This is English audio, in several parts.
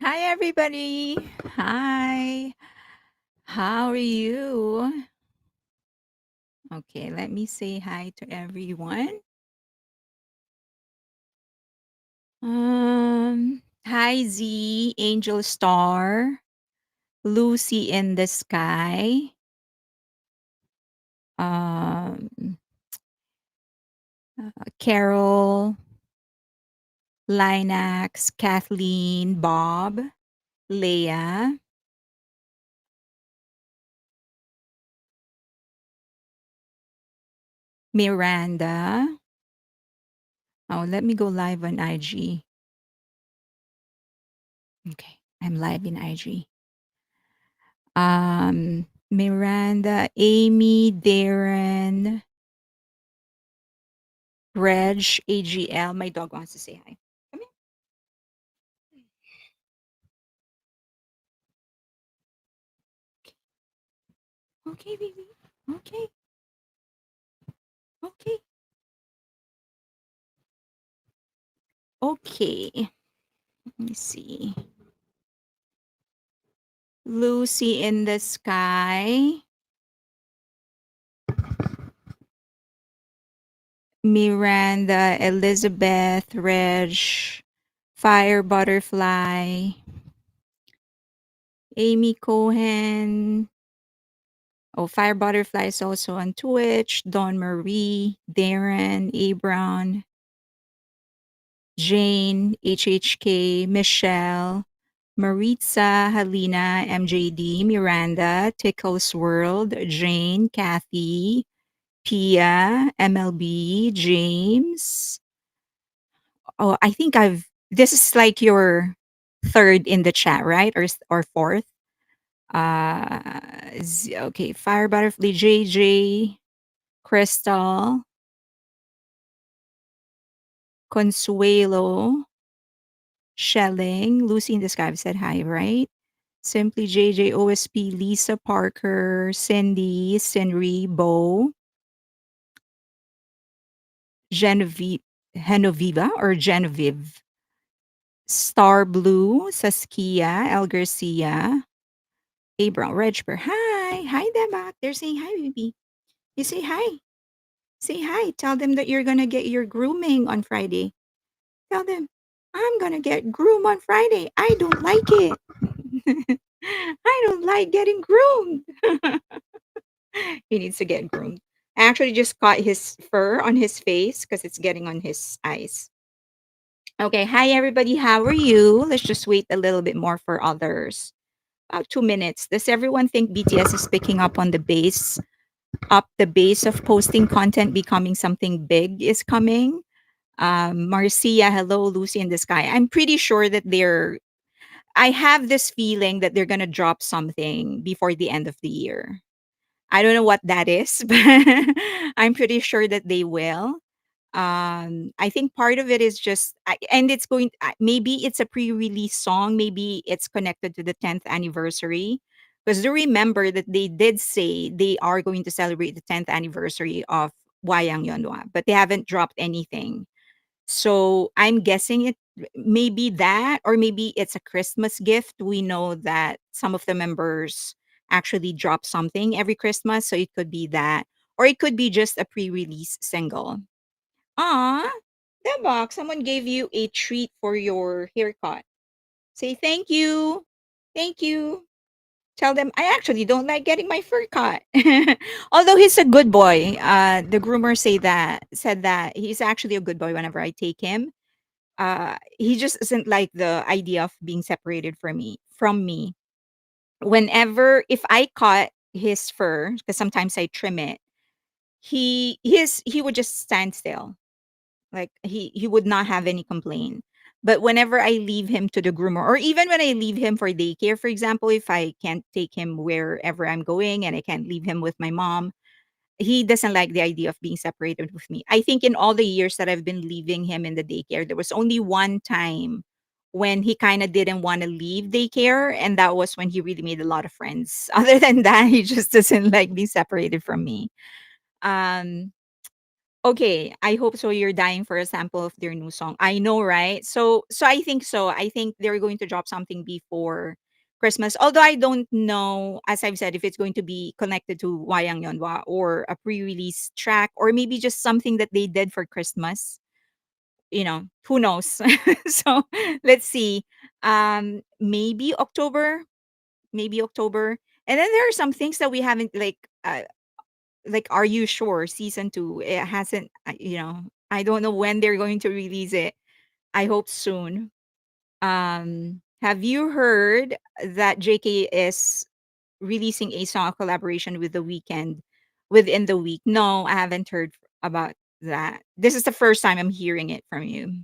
Hi, everybody. Hi. How are you? Okay, let me say hi to everyone. Hi, Z, Angel Star, Lucy in the Sky, um, Carol, Linax, Kathleen, Bob, Leah, Miranda. Oh, let me go live on IG. Okay, I'm live in IG. Miranda, Amy, Darren, Reg, AGL. My dog wants to say hi. Come here. Okay, baby. Okay. Okay. Okay. Let me see. Lucy in the Sky. Miranda, Elizabeth, Reg, Fire Butterfly, Amy Cohen. Oh, Fire Butterfly is also on Twitch. Dawn Marie, Darren, A. Brown, Jane, HHK, Michelle, Maritza, Helena, MJD, Miranda, Tickles World, Jane, Kathy, Pia, MLB, James. Oh, I think this is like your third in the chat, right? Or fourth? Okay, Fire Butterfly, JJ, Crystal, Consuelo, Shelling, Lucy in the Sky said hi, right? Simply JJ, OSP, Lisa Parker, Cindy, Sinri, Bo, Genevieve, Genoviva or Genevieve, Star Blue, Saskia, El Garcia, Abram, Regper. Hi. Hi, Debak. They're saying hi, baby. You say hi. Say hi. Tell them that you're going to get your grooming on Friday. Tell them, I'm going to get groomed on Friday. I don't like it. I don't like getting groomed. He needs to get groomed. I actually just caught his fur on his face because it's getting on his eyes. Okay, hi everybody. How are you? Let's just wait a little bit more for others. About 2 minutes. Does everyone think BTS is picking up on the base? Up the base of posting content, becoming something big is coming. Marcia, hello, Lucy in the Sky. I'm pretty sure that I have this feeling that they're gonna drop something before the end of the year. I don't know what that is, but I'm pretty sure that they will. I think part of it is just, and it's maybe it's a pre-release song, maybe it's connected to the 10th anniversary. Because do remember that they did say they are going to celebrate the 10th anniversary of Wayang Yonwa, but they haven't dropped anything. So I'm guessing it maybe that, or maybe it's a Christmas gift. We know that some of the members actually drop something every Christmas, so it could be that, or it could be just a pre-release single. Ah, Debok, someone gave you a treat for your haircut. Say thank you. Thank you. Tell them I actually don't like getting my fur cut. Although he's a good boy. The groomer said that he's actually a good boy whenever I take him. He just doesn't like the idea of being separated from me. Whenever if I cut his fur, because sometimes I trim it, he would just stand still. Like he would not have any complaint. But whenever I leave him to the groomer, or even when I leave him for daycare, for example, if I can't take him wherever I'm going and I can't leave him with my mom, he doesn't like the idea of being separated with me. I think in all the years that I've been leaving him in the daycare, there was only one time when he kind of didn't want to leave daycare, and that was when he really made a lot of friends. Other than that, he just doesn't like being separated from me. Um, Okay, I hope so. You're dying for a sample of their new song. I know, right? So I think so. I think they're going to drop something before Christmas. Although I don't know, as I've said, if it's going to be connected to Wayang Yonwa or a pre-release track or maybe just something that they did for Christmas. Who knows? So let's see. Maybe October, maybe October. And then there are some things that we haven't like Are You Sure season 2. It hasn't I don't know when they're going to release it. I hope soon. Have you heard that JK is releasing a song collaboration with The Weeknd within the week? No, I haven't heard about that. This is the first time I'm hearing it from you.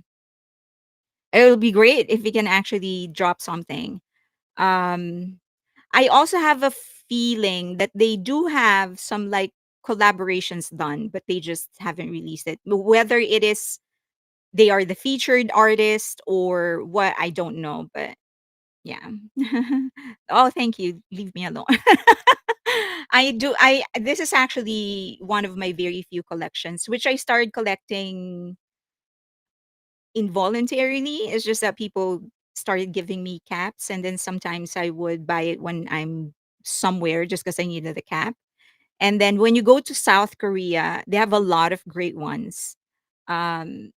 It would be great if we can actually drop something. Um, I also have a feeling that they do have some like collaborations done, but they just haven't released it. Whether it is they are the featured artist or what, I don't know. But yeah. Oh, thank you. Leave me alone. I do. I This is actually one of my very few collections, which I started collecting involuntarily. It's just that people started giving me caps, and then sometimes I would buy it when I'm somewhere just because I needed a cap. And then when you go to South Korea, they have a lot of great ones, um,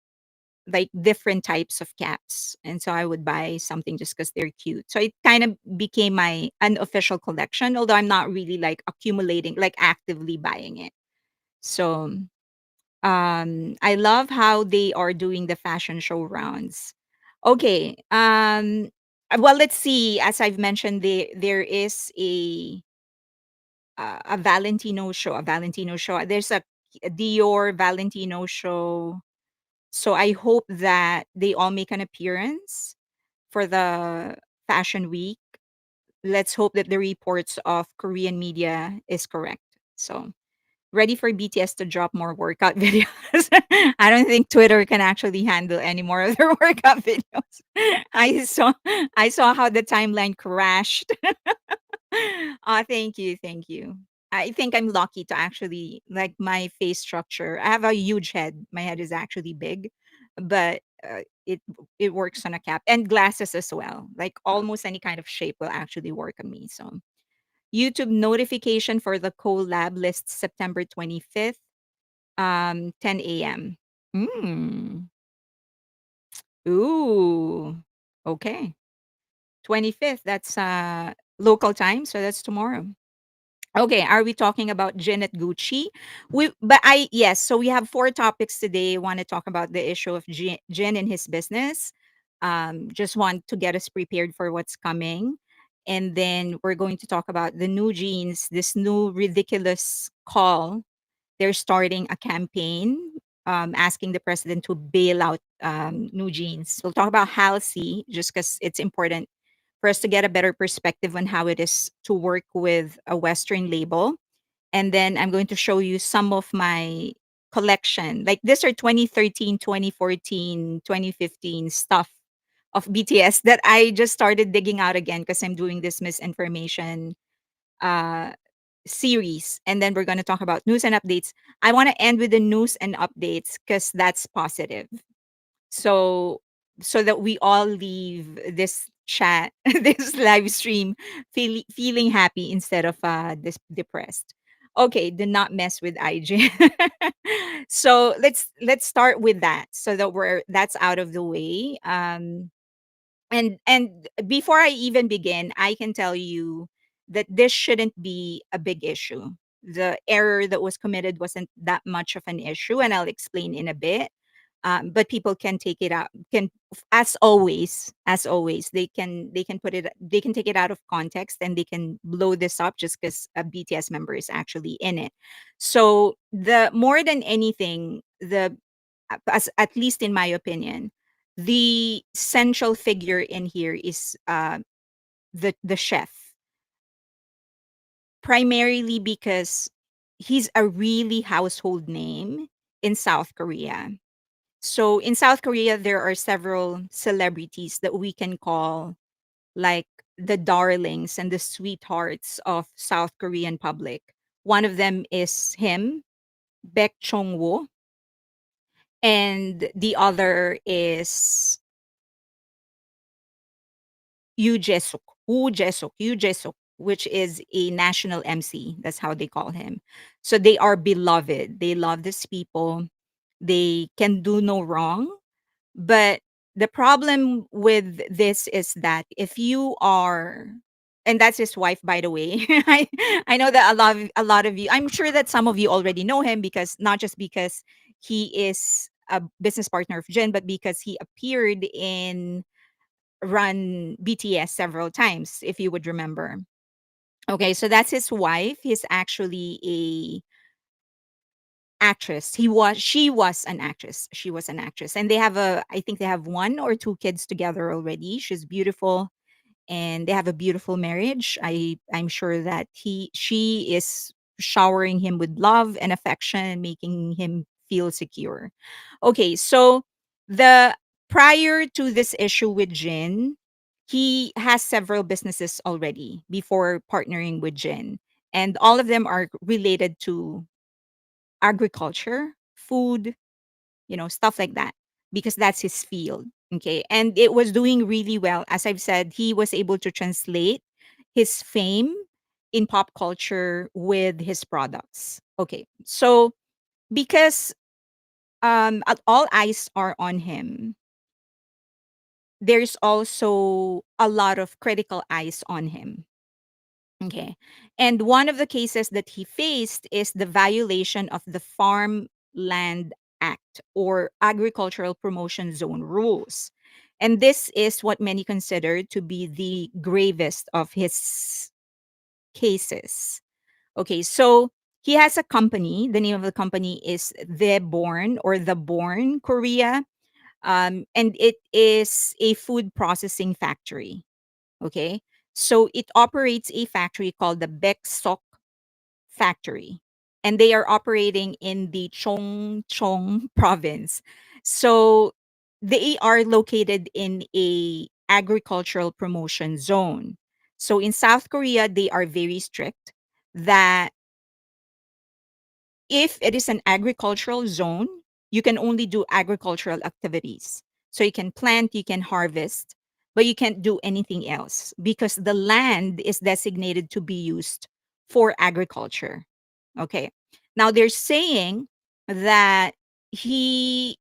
like different types of caps. And so I would buy something just because they're cute. So it kind of became my unofficial collection, although I'm not really like accumulating, like actively buying it. So I love how they are doing the fashion show rounds. Okay. Well, let's see. As I've mentioned, there is a Valentino show. A Valentino show. There's a Dior Valentino show. So I hope that they all make an appearance for the fashion week. Let's hope that the reports of Korean media is correct. So ready for BTS to drop more workout videos. I don't think Twitter can actually handle any more of their workout videos. I saw how the timeline crashed. Thank you, thank you. I think I'm lucky to actually like my face structure. I have a huge head. My head is actually big, but it works on a cap and glasses as well. Like almost any kind of shape will actually work on me. So YouTube notification for the collab lists September 25th, 10 a.m. Mm. Ooh. Okay. 25th, that's local time, so that's tomorrow. Okay, are we talking about Jin at Gucci? Yes, so we have four topics today. Want to talk about the issue of Jin and his business. Just want to get us prepared for what's coming. And then we're going to talk about the new jeans, this new ridiculous call. They're starting a campaign asking the president to bail out new jeans. We'll talk about Halsey just because it's important for us to get a better perspective on how it is to work with a Western label. And then I'm going to show you some of my collection. Like these are 2013, 2014, 2015 stuff of BTS that I just started digging out again because I'm doing this misinformation uh, series. And then we're going to talk about news and updates. I want to end with the news and updates because that's positive. So that we all leave this chat, this live stream, feeling happy instead of depressed. Okay, do not mess with IG. So let's start with that so that that's out of the way. And before I even begin, I can tell you that this shouldn't be a big issue. The error that was committed wasn't that much of an issue, and I'll explain in a bit. But people can take it out. Can as always, they can put it. They can take it out of context and they can blow this up just because a BTS member is actually in it. So the more than anything, as at least in my opinion, the central figure in here is the chef, primarily because he's a really household name in South Korea. So in South Korea, there are several celebrities that we can call like the darlings and the sweethearts of South Korean public. One of them is him, Baek Chung Woo. and the other is Yu Jesuk, which is a national MC. That's how they call him. So they are beloved. They love these people. They can do no wrong. But the problem with this is that if you are, and that's his wife, by the way. I know that a lot of you, I'm sure that some of you already know him, because not just because he is a business partner of Jin, but because he appeared in Run BTS several times, if you would remember. Okay, so that's his wife. He's actually a actress. She was an actress. She was an actress. And they have I think they have one or two kids together already. She's beautiful, and they have a beautiful marriage. I'm sure that she is showering him with love and affection, making him feel secure. Okay, so the prior to this issue with Jin, he has several businesses already before partnering with Jin, and all of them are related to agriculture, food, stuff like that, because that's his field. Okay. And it was doing really well. As I've said, he was able to translate his fame in pop culture with his products. Okay. So because all eyes are on him, there's also a lot of critical eyes on him. Okay. And one of the cases that he faced is the violation of the Farmland Act, or Agricultural Promotion Zone rules. And this is what many consider to be the gravest of his cases. Okay, so he has a company. The name of the company is The Born Korea. And it is a food processing factory. Okay. So it operates a factory called the Baeksok factory, and they are operating in the Chongchong province. So they are located in a agricultural promotion zone. So in South Korea, they are very strict that if it is an agricultural zone, you can only do agricultural activities. So you can plant, you can harvest, but you can't do anything else because the land is designated to be used for agriculture. Okay. Now they're saying that he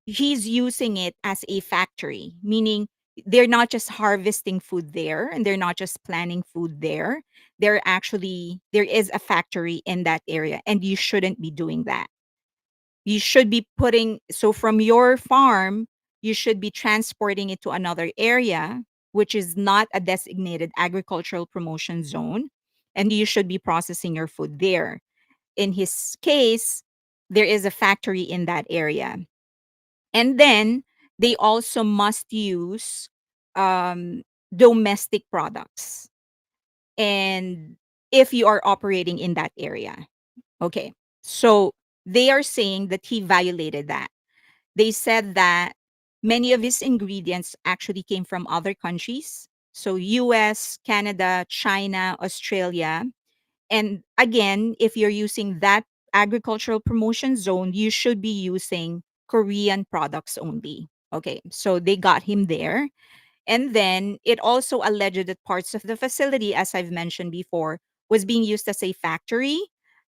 he's using it as a factory, meaning they're not just harvesting food there and they're not just planting food there. There is a factory in that area, and you shouldn't be doing that. You should be putting, so from your farm, you should be transporting it to another area which is not a designated agricultural promotion zone, and you should be processing your food there. In his case, there is a factory in that area. And then they also must use um, domestic products. And if you are operating in that area, okay. So they are saying that he violated that. They said that many of his ingredients actually came from other countries. So US, Canada, China, Australia. And again, if you're using that agricultural promotion zone, you should be using Korean products only. Okay, so they got him there. And then it also alleged that parts of the facility, as I've mentioned before, was being used as a factory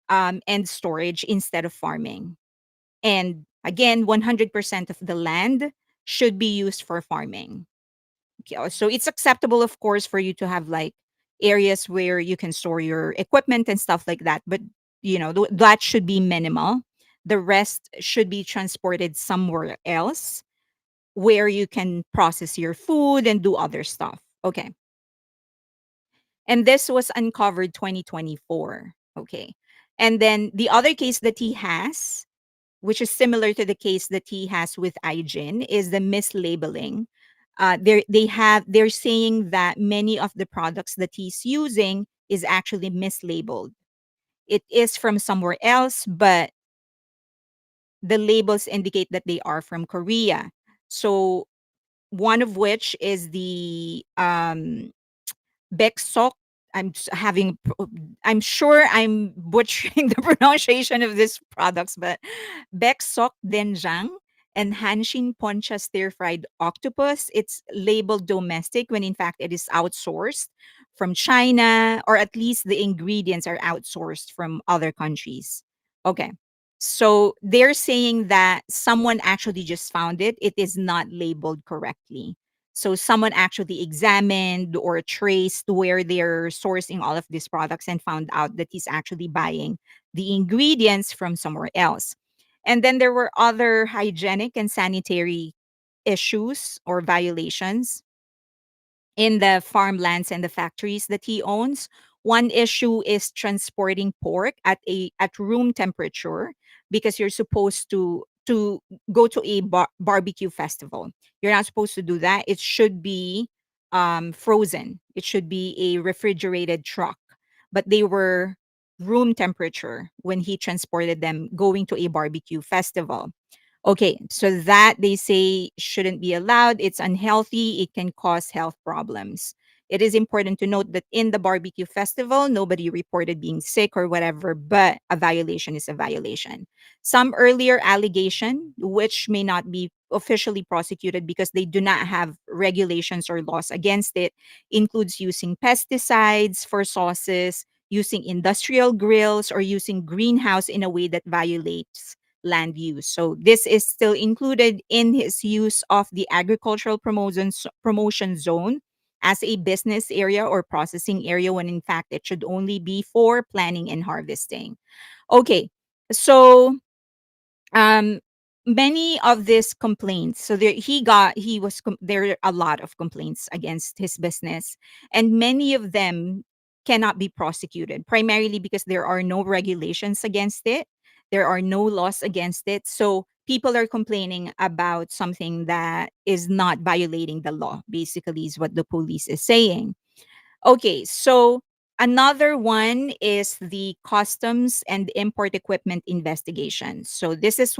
and storage instead of farming. And again, 100% of the land should be used for farming. Okay, so it's acceptable, of course, for you to have like areas where you can store your equipment and stuff like that. But, that should be minimal. The rest should be transported somewhere else where you can process your food and do other stuff. Okay. And this was uncovered 2024. Okay. And then the other case that he has, which is similar to the case that he has with IGIN, is the mislabeling. They're saying that many of the products that he's using is actually mislabeled. It is from somewhere else, but the labels indicate that they are from Korea. So one of which is the Beksok having I'm sure I'm butchering the pronunciation of these products, but Bek Sok Denjang and Hanshin Poncha stir fried octopus. It's labeled domestic when in fact it is outsourced from China, or at least the ingredients are outsourced from other countries. Okay. So they're saying that someone actually just found it. It is not labeled correctly. So someone actually examined or traced where they're sourcing all of these products and found out that he's actually buying the ingredients from somewhere else. And then there were other hygienic and sanitary issues or violations in the farmlands and the factories that he owns. One issue is transporting pork at room temperature, because you're supposed to go to a barbecue festival. You're not supposed to do that. It should be frozen. It should be a refrigerated truck. But they were room temperature when he transported them going to a barbecue festival. Okay, so that they say shouldn't be allowed. It's unhealthy. It can cause health problems. It is important to note that in the barbecue festival, nobody reported being sick or whatever, but a violation is a violation. Some earlier allegation, which may not be officially prosecuted because they do not have regulations or laws against it, includes using pesticides for sauces, using industrial grills, or using greenhouse in a way that violates land use. So this is still included in his use of the agricultural promotion zone as a business area or processing area, when in fact it should only be for planning and harvesting. Okay. So um many of these complaints, so there are a lot of complaints against his business, and many of them cannot be prosecuted, primarily because there are no regulations against it, there are no laws against it. So people are complaining about something that is not violating the law, basically, is what the police is saying. Okay, so another one is the customs and import equipment investigation. So this is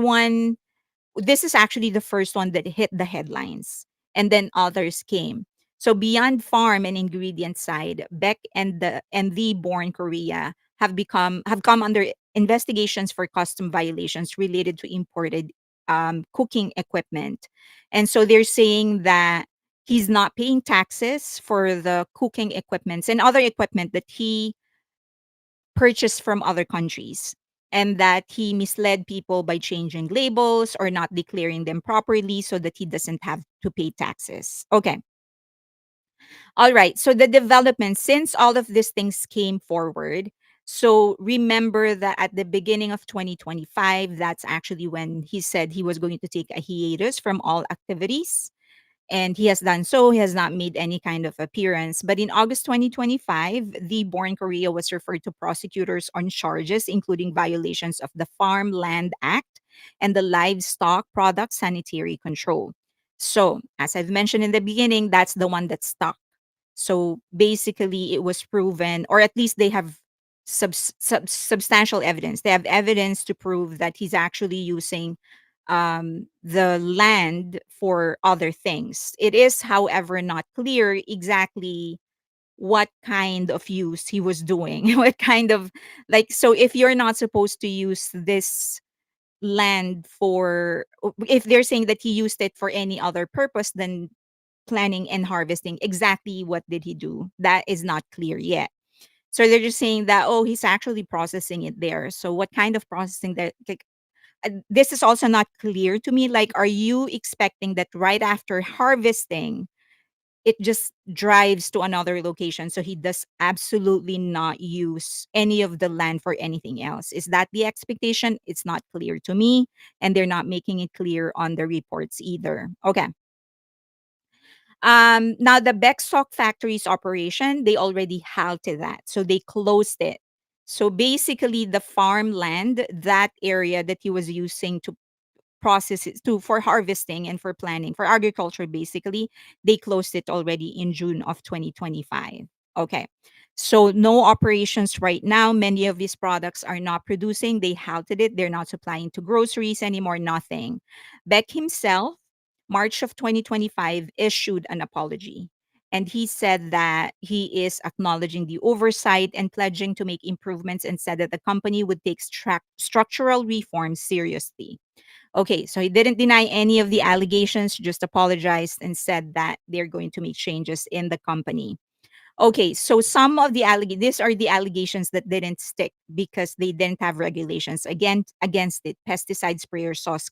actually the first one that hit the headlines, and then others came. So beyond farm and ingredient side, Beck and the Born Korea have come under investigations for custom violations related to imported cooking equipment. And so they're saying that he's not paying taxes for the cooking equipments and other equipment that he purchased from other countries, and that he misled people by changing labels or not declaring them properly so that he doesn't have to pay taxes. Okay. All right. So the development, since all of these things came forward, so remember that at the beginning of 2025, that's actually when he said he was going to take a hiatus from all activities, and he has done so. He has not made any kind of appearance. But in August 2025, the Born Korea was referred to prosecutors on charges including violations of the Farmland Act and the Livestock Product Sanitary Control. So, as I've mentioned in the beginning, that's the one that stuck. So basically, it was proven, or at least they have substantial evidence. They have evidence to prove that he's actually using the land for other things. It is, however, not clear exactly what kind of use he was doing. What kind of, like, so if you're not supposed to use this land for, if they're saying that he used it for any other purpose than planning and harvesting, exactly what did he do? That is not clear yet. So they're just saying that, oh, he's actually processing it there. So what kind of processing that, like, this is also not clear to me. Like, are you expecting that right after harvesting, it just drives to another location? So he does absolutely not use any of the land for anything else. Is that the expectation? It's not clear to me. And they're not making it clear on the reports either. Okay. Now the Beckstock factory's operation, they already halted that. So they closed it. So basically the farmland, that area that he was using to process it to for harvesting and for planning for agriculture, basically, they closed it already in June of 2025. Okay. So no operations right now. Many of these products are not producing. They halted it. They're not supplying to groceries anymore, nothing. Beck himself, March of 2025, issued an apology. And he said that he is acknowledging the oversight and pledging to make improvements, and said that the company would take structural reforms seriously. Okay, so he didn't deny any of the allegations, just apologized and said that they're going to make changes in the company. Okay, so some of the these are the allegations that didn't stick because they didn't have regulations against it. Pesticide sprayer sauce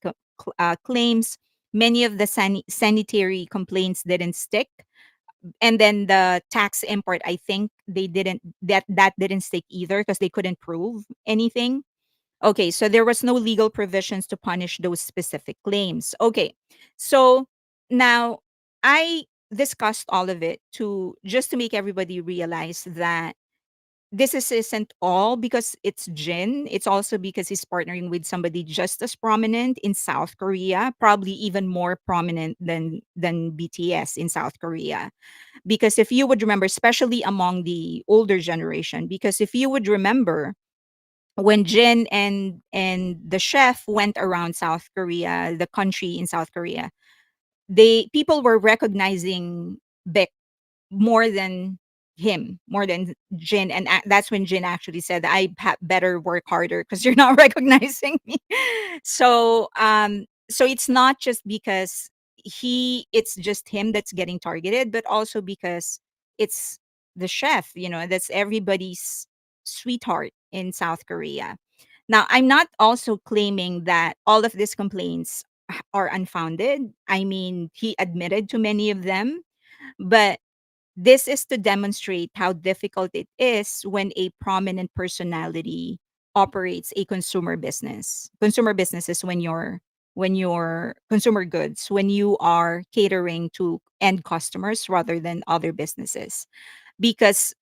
claims. Many of the sanitary complaints didn't stick, and then the tax import, I think they didn't that didn't stick either because they couldn't prove anything. Okay, so there was no legal provisions to punish those specific claims. Okay, so now I discussed all of it to just to make everybody realize that isn't all because it's Jin. It's also because he's partnering with somebody just as prominent in South Korea, probably even more prominent than BTS in South Korea. Because if you would remember, especially among the older generation, because if you would remember when Jin and the chef went around South Korea, the country in South Korea, they people were recognizing Beck more than him, more than Jin, and that's when Jin actually said, "I better work harder because you're not recognizing me." So it's not just because it's just him that's getting targeted, but also because it's the chef. That's everybody's sweetheart in South Korea. Now, I'm not also claiming that all of these complaints are unfounded. I mean, he admitted to many of them, but this is to demonstrate how difficult it is when a prominent personality operates a consumer business. Consumer business is when you're consumer goods, when you are catering to end customers rather than other businesses, because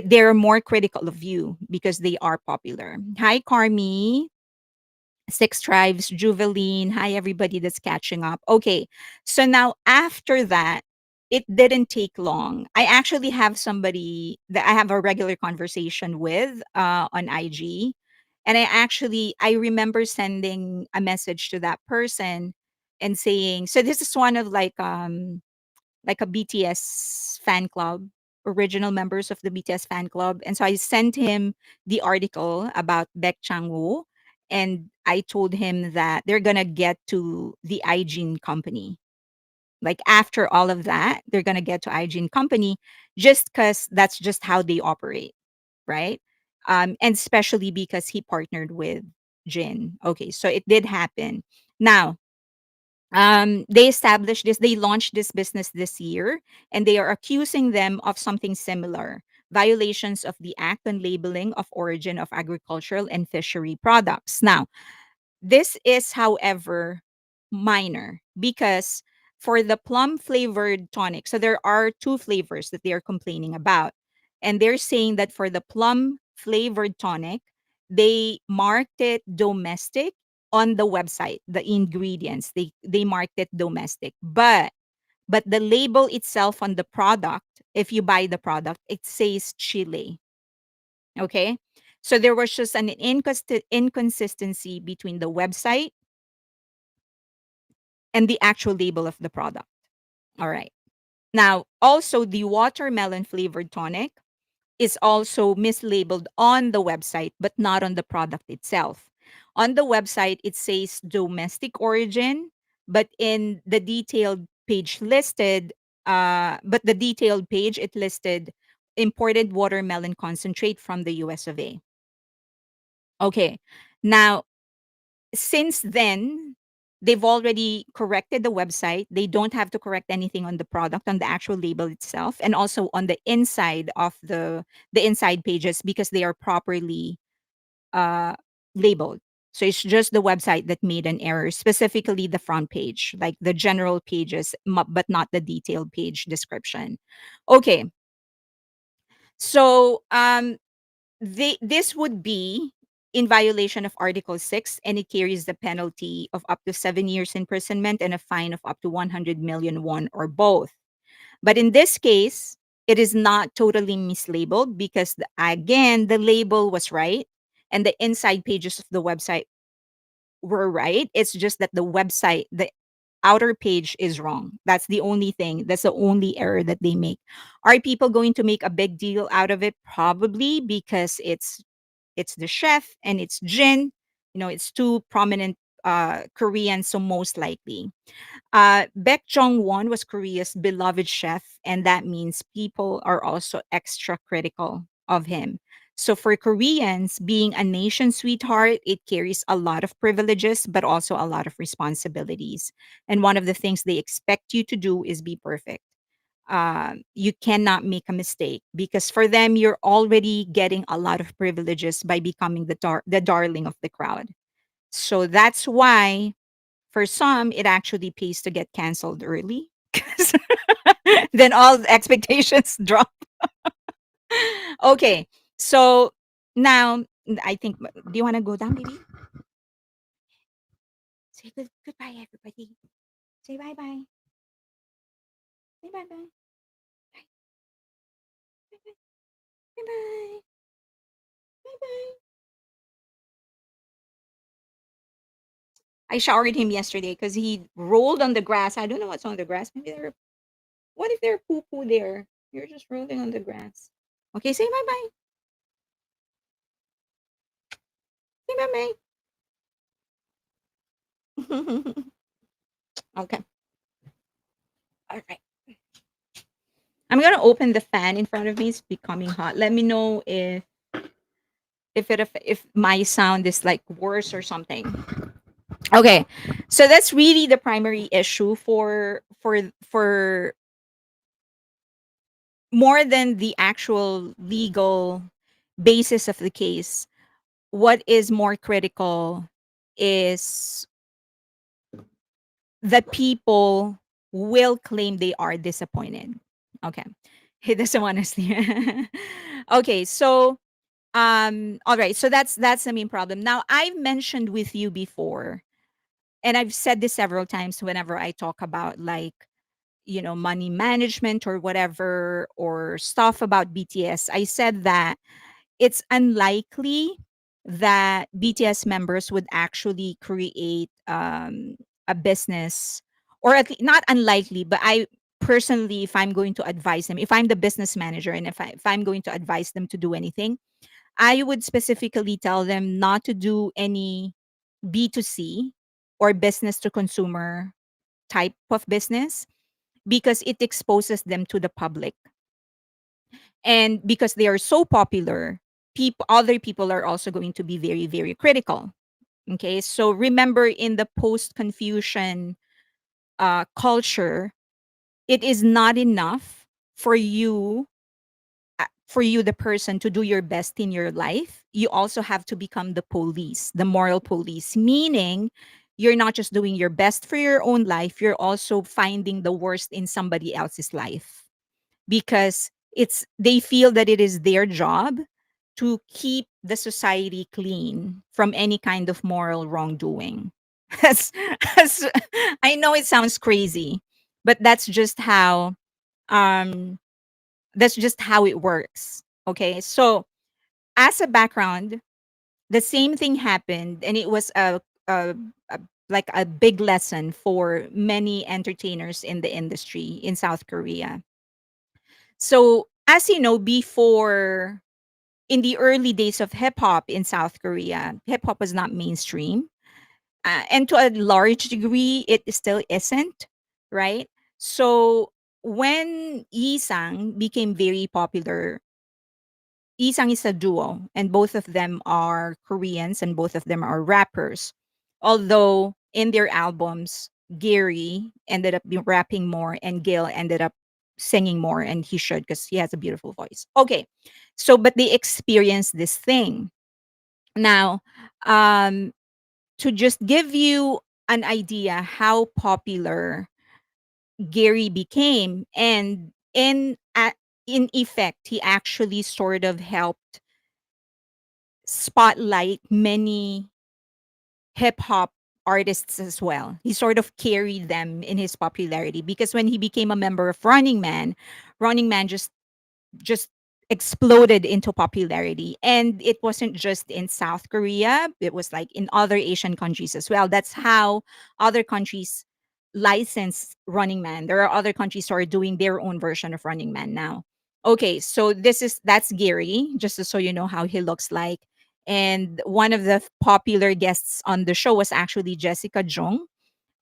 they're more critical of you because they are popular. Hi, Carmi. Six Tribes, Juveline. Hi, everybody that's catching up. Okay. So now after that, it didn't take long. I actually have somebody that I have a regular conversation with on IG. And I remember sending a message to that person and saying, so this is one of like a BTS fan club, original members of the BTS fan club. And so I sent him the article about Baek Chang-woo, and I told him that they're gonna get to the hygiene company. Like after all of that, they're gonna get to hygiene company just because that's just how they operate, right? And especially because he partnered with Jin. Okay, so it did happen. Now, they launched this business this year, and they are accusing them of something similar: violations of the act on labeling of origin of agricultural and fishery products. Now, this is, however, minor because for the plum flavored tonic, so there are two flavors that they are complaining about. And they're saying that for the plum flavored tonic, they marked it domestic on the website, the ingredients. They marked it domestic. But the label itself on the product, if you buy the product, it says Chile. Okay? So there was just an inconsistency between the website and the actual label of the product. All right. Now, also the watermelon flavored tonic is also mislabeled on the website, but not on the product itself. On the website, it says domestic origin, but in the detailed page listed, but the detailed page, it listed imported watermelon concentrate from the US of A. Okay. Now, since then, they've already corrected the website. They don't have to correct anything on the product, on the actual label itself, and also on the inside of the inside pages because they are properly uh, labeled. So it's just the website that made an error, specifically the front page, like the general pages, but not the detailed page description. Okay, so this would be in violation of Article 6, and it carries the penalty of up to 7 years imprisonment and a fine of up to 100 million won or both. But in this case, it is not totally mislabeled because, again, the label was right and the inside pages of the website were right. It's just that the website, the outer page is wrong. That's the only thing. That's the only error that they make. Are people going to make a big deal out of it? Probably, because it's the chef and it's Jin. It's two prominent Koreans, so most likely. Baek Jong Won was Korea's beloved chef, and that means people are also extra critical of him. So for Koreans, being a nation sweetheart, it carries a lot of privileges, but also a lot of responsibilities. And one of the things they expect you to do is be perfect. You cannot make a mistake because for them, you're already getting a lot of privileges by becoming the darling of the crowd. So that's why for some, it actually pays to get canceled early 'cause then all the expectations drop. Okay. So now I think, do you want to go down, baby? Say goodbye, everybody. Say bye bye. Say bye bye. Bye bye. Bye bye. Bye bye. I showered him yesterday because he rolled on the grass. I don't know what's on the grass. What if there poo poo there? You're just rolling on the grass. Okay, say bye bye. Say bye bye. Okay. All right. I'm gonna open the fan in front of me. It's becoming hot. Let me know if my sound is like worse or something. Okay, so that's really the primary issue for more than the actual legal basis of the case. What is more critical is that people will claim they are disappointed. Okay, he doesn't want to sleep. Okay, so all right, so that's the main problem. Now I've mentioned with you before, and I've said this several times whenever I talk about like money management or whatever or stuff about BTS. I said that it's unlikely that BTS members would actually create a business, or at least not unlikely, but I personally, if I'm going to advise them, if I'm the business manager and if I'm going to advise them to do anything, I would specifically tell them not to do any B2C or business to consumer type of business because it exposes them to the public. And because they are so popular, other people are also going to be very, very critical. Okay. So remember, in the post confusion culture, it is not enough for you, the person, to do your best in your life. You also have to become the police, the moral police, meaning you're not just doing your best for your own life, you're also finding the worst in somebody else's life, because they feel that it is their job to keep the society clean from any kind of moral wrongdoing. as, as I know it sounds crazy, but um that's just how it works. Okay. So, as a background, the same thing happened, and it was a like a big lesson for many entertainers in the industry in South Korea. So, as you know, before, in the early days of hip hop in South Korea, hip hop was not mainstream. And to a large degree, it still isn't, right? So, when Yisang became very popular, Isang is a duo, and both of them are Koreans and both of them are rappers. Although in their albums, Gary ended up rapping more and Gil ended up singing more, and he should because he has a beautiful voice. Okay. So, but they experienced this thing. Now, um, to just give you an idea how popular Gary became, and in effect, he actually sort of helped spotlight many hip hop artists as well. He sort of carried them in his popularity because when he became a member of Running Man just exploded into popularity. And it wasn't just in South Korea, it was like in other Asian countries as well. That's how other countries license Running Man. There are other countries who are doing their own version of Running Man now. Okay, so that's Gary, just so you know how he looks like. And one of the popular guests on the show was actually Jessica Jung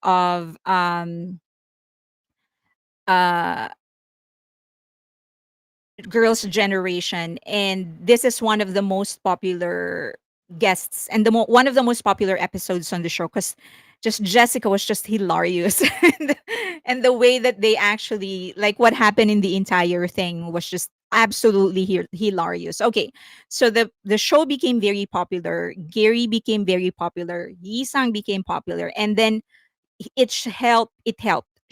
of uh Girls' Generation, and this is one of the most popular guests and one of the most popular episodes on the show because just Jessica was just hilarious, and the way that they actually like what happened in the entire thing was just absolutely hilarious. Okay, so the show became very popular. Gary became very popular. Yisang became popular, and then it helped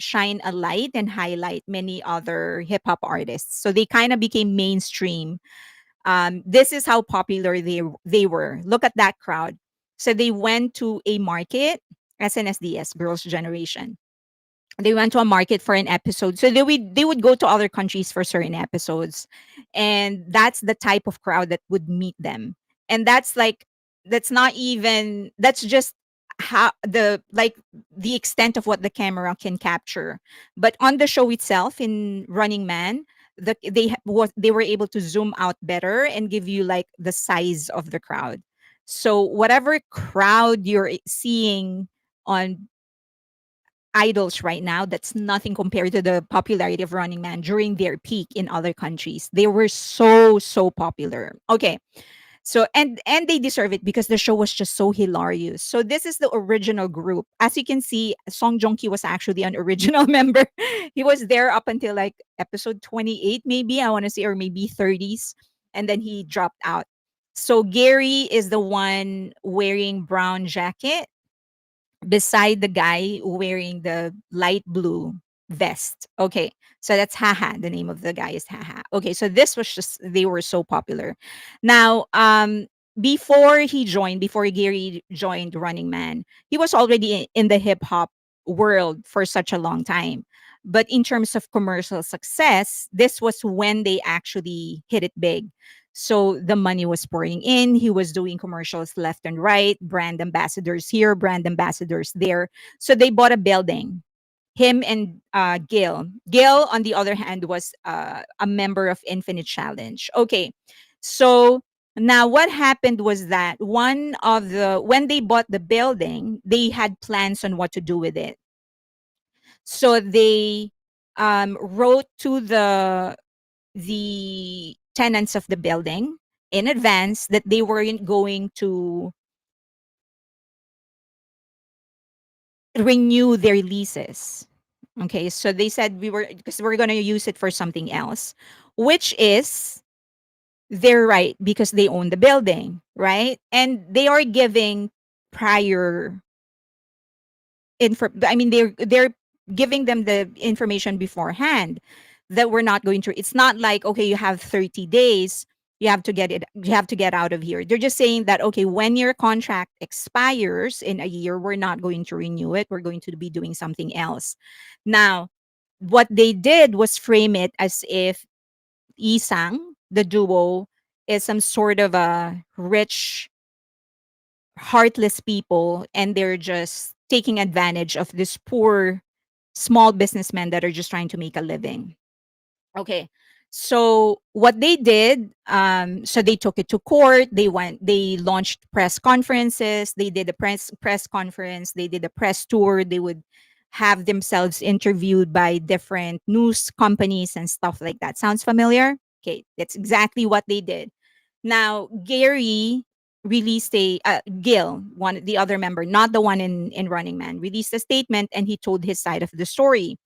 shine a light and highlight many other hip hop artists. So they kind of became mainstream. This is how popular they were. Look at that crowd. So they went to a market, SNSD, Girls' Generation. They went to a market for an episode. So they would go to other countries for certain episodes. And that's the type of crowd that would meet them. And that's not even that's just how the extent of what the camera can capture. But on the show itself in Running Man, they were able to zoom out better and give you like the size of the crowd. So whatever crowd you're seeing on idols right now, that's nothing compared to the popularity of Running Man during their peak in other countries. They were so popular. Okay. So and they deserve it because the show was just so hilarious. So this is the original group. As you can see, Song Joong Ki was actually an original member. He was there up until like episode 28 maybe, I want to say, or maybe 30s, and then he dropped out. So Gary is the one wearing brown jacket beside the guy wearing the light blue vest. Okay. So that's Haha. The name of the guy is Haha. Okay. So this was just they were so popular. Now, before Gary joined Running Man, he was already in the hip hop world for such a long time. But in terms of commercial success, this was when they actually hit it big. So the money was pouring in. He was doing commercials left and right, brand ambassadors here, brand ambassadors there. So they bought a building. Him and Gil. Gil, on the other hand, was a member of Infinite Challenge. Okay, so now what happened was that when they bought the building, they had plans on what to do with it. So they wrote to the tenants of the building in advance that they weren't going to renew their leases. Okay, so they said because we're going to use it for something else, which is their right because they own the building, right? And they are giving prior I mean, they're giving them the information beforehand that we're not going to. It's not like, okay, you have 30 days, you have to get out of here. They're just saying that, okay, when your contract expires in a year, we're not going to renew it. We're going to be doing something else. Now, what they did was frame it as if Isang, the duo, is some sort of a rich, heartless people, and they're just taking advantage of this poor small businessmen that are just trying to make a living. Okay. So what they did, so they took it to court. They launched press conferences. They did a press conference. They did a press tour. They would have themselves interviewed by different news companies and stuff like that. Sounds familiar? Okay, that's exactly what they did. Now, Gary released Gil, one the other member, not the one in Running Man, released a statement and he told his side of the story.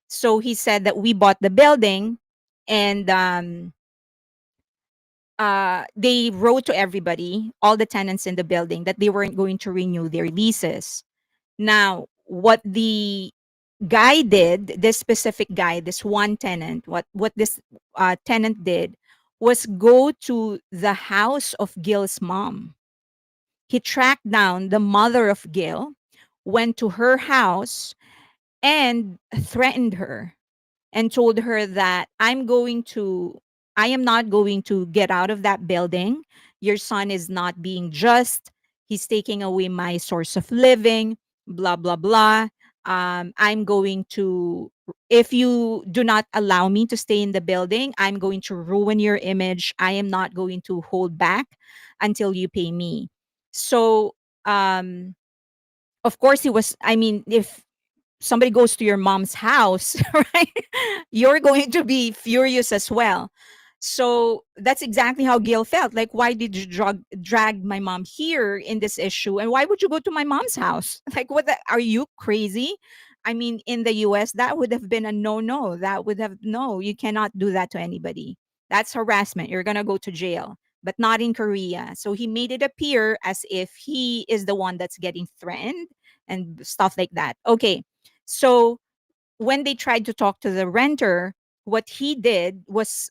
So he said that we bought the building and they wrote to everybody, all the tenants in the building, that they weren't going to renew their leases. Now, what the guy did, this specific guy, this one tenant, what this tenant did was go to the house of Gil's mom. He tracked down the mother of Gil, went to her house, and threatened her and told her that I am not going to get out of that building. Your son is not being just. He's taking away my source of living, blah, blah, blah. I'm going to, if you do not allow me to stay in the building, I'm going to ruin your image. I am not going to hold back until you pay me. So, um, of course, he was, I mean, if somebody goes to your mom's house, right? You're going to be furious as well. So that's exactly how Gail felt. Like, why did you drag my mom here in this issue? And why would you go to my mom's house? Like, are you crazy? I mean, in the US, that would have been a no no. That would have, no, you cannot do that to anybody. That's harassment. You're going to go to jail, but not in Korea. So he made it appear as if he is the one that's getting threatened and stuff like that. Okay. So when they tried to talk to the renter, what he did was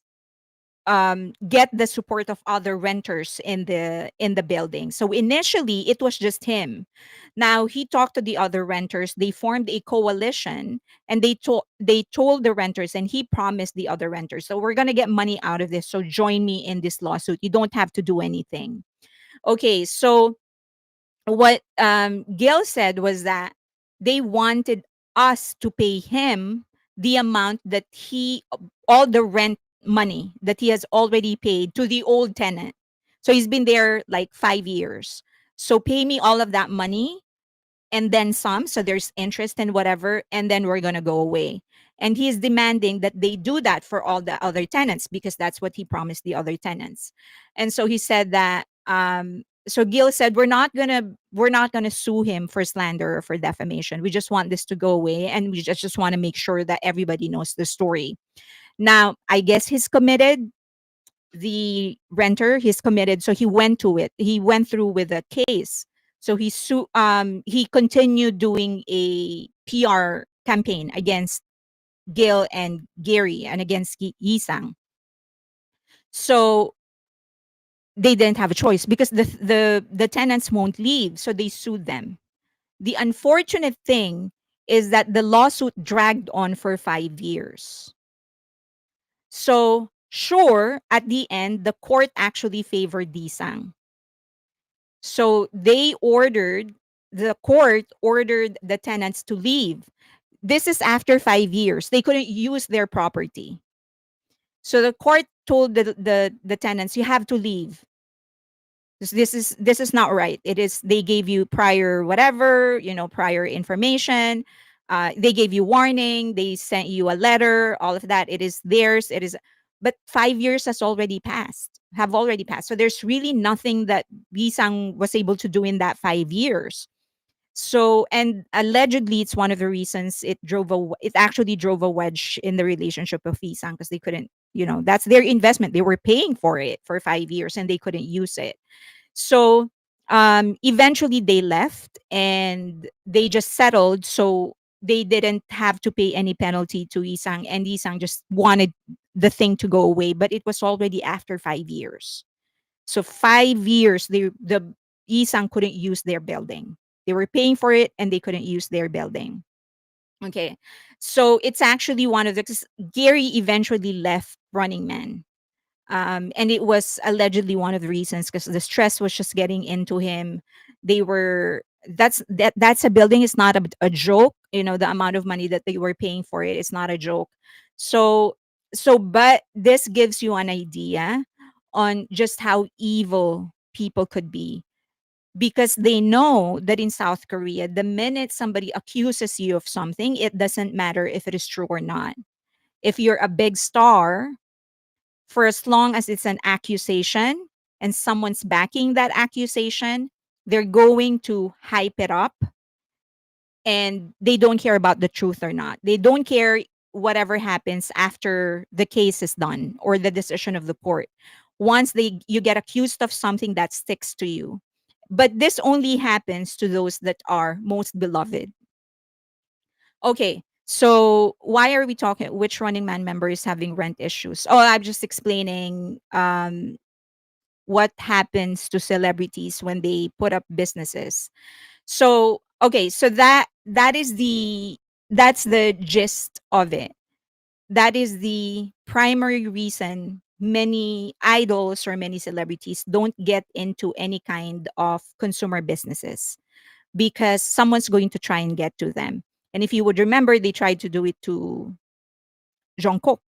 get the support of other renters in the building. So initially, it was just him. Now he talked to the other renters. They formed a coalition, and they told the renters, and he promised the other renters, so we're gonna get money out of this. So join me in this lawsuit. You don't have to do anything. Okay, so what Gail said was that they wanted us to pay him the amount that all the rent money that he has already paid to the old tenant. So he's been there like 5 years. So pay me all of that money and then some. So there's interest and whatever, and then we're going to go away. And he's demanding that they do that for all the other tenants because that's what he promised the other tenants. And so he said that, so Gil said, we're not gonna sue him for slander or for defamation. We just want this to go away, and we just want to make sure that everybody knows the story. Now, I guess he's committed, the renter, he's committed, so he went through with the case. So he continued doing a PR campaign against Gail and Gary and against Yisang. So they didn't have a choice because the tenants won't leave, so they sued them. The unfortunate thing is that the lawsuit dragged on for 5 years. So sure, at the end, the court actually favored Disang. So the court ordered the tenants to leave. This is after 5 years. They couldn't use their property. So the court told the tenants, you have to leave. This is not right. It is, they gave you prior whatever, prior information. They gave you warning. They sent you a letter. All of that. It is theirs. It is, but 5 years has already passed. Have already passed. So there's really nothing that Bisang was able to do in that 5 years. So, and allegedly, it's one of the reasons it actually drove a wedge in the relationship of Bisang because they couldn't. That's their investment. They were paying for it for 5 years and they couldn't use it. So eventually they left and they just settled. So they didn't have to pay any penalty to Isang, and Isang just wanted the thing to go away. But it was already after 5 years. So 5 years, the Isang couldn't use their building. They were paying for it and they couldn't use their building. Okay. So it's actually one of the 'cause Gary eventually left Running Man, and it was allegedly one of the reasons because the stress was just getting into him. They were that's a building. It's not a joke. The amount of money that they were paying for it. It's not a joke. So but this gives you an idea on just how evil people could be, because they know that in South Korea, the minute somebody accuses you of something, it doesn't matter if it is true or not. If you're a big star, for as long as it's an accusation and someone's backing that accusation, they're going to hype it up, and they don't care about the truth or not. They don't care whatever happens after the case is done or the decision of the court. Once you get accused of something, that sticks to you. But this only happens to those that are most beloved. Okay, so why are we talking? Which Running Man member is having rent issues? Oh, I'm just explaining what happens to celebrities when they put up businesses. So okay, so that's the gist of it. That is the primary reason many idols or many celebrities don't get into any kind of consumer businesses, because someone's going to try and get to them. And if you would remember, they tried to do it to Jungkook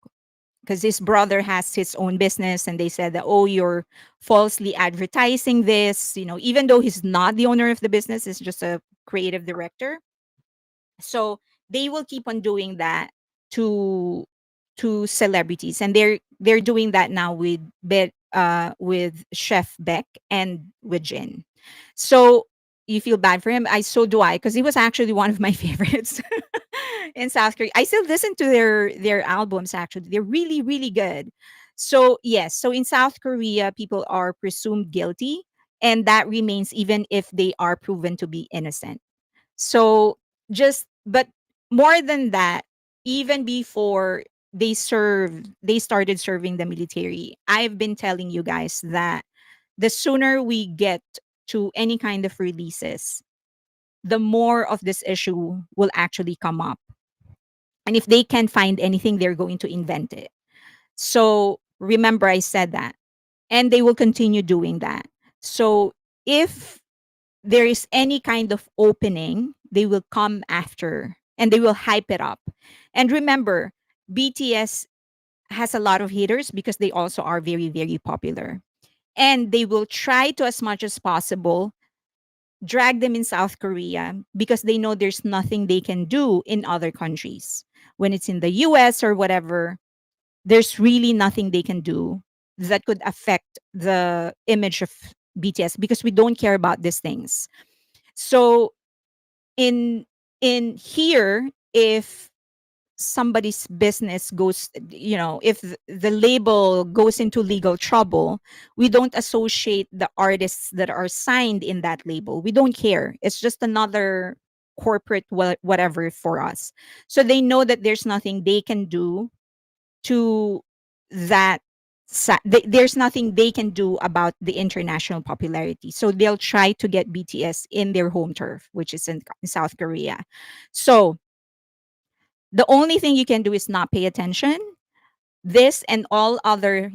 because his brother has his own business, and they said that, oh, you're falsely advertising this, even though he's not the owner of the business, he's just a creative director. So they will keep on doing that to celebrities, and they're doing that now with Chef Beck and with Jin. So you feel bad for him. So do I, because he was actually one of my favorites in South Korea. I still listen to their albums. Actually, they're really really good. So yes, so in South Korea, people are presumed guilty, and that remains even if they are proven to be innocent. So but more than that, even before they started serving the military, I've been telling you guys that the sooner we get to any kind of releases, the more of this issue will actually come up. And if they can't find anything, they're going to invent it. So remember, I said that. And they will continue doing that. So if there is any kind of opening, they will come after and they will hype it up. And remember, BTS has a lot of haters because they also are very, very popular. And they will try to, as much as possible, drag them in South Korea because they know there's nothing they can do in other countries. When it's in the US or whatever, there's really nothing they can do that could affect the image of BTS because we don't care about these things. So in here, if somebody's business goes, if the label goes into legal trouble, we don't associate the artists that are signed in that label. We don't care. It's just another corporate whatever for us. So they know that there's nothing they can do to that there's nothing they can do about the international popularity. So they'll try to get BTS in their home turf, which is in South Korea. So the only thing you can do is not pay attention. This and all other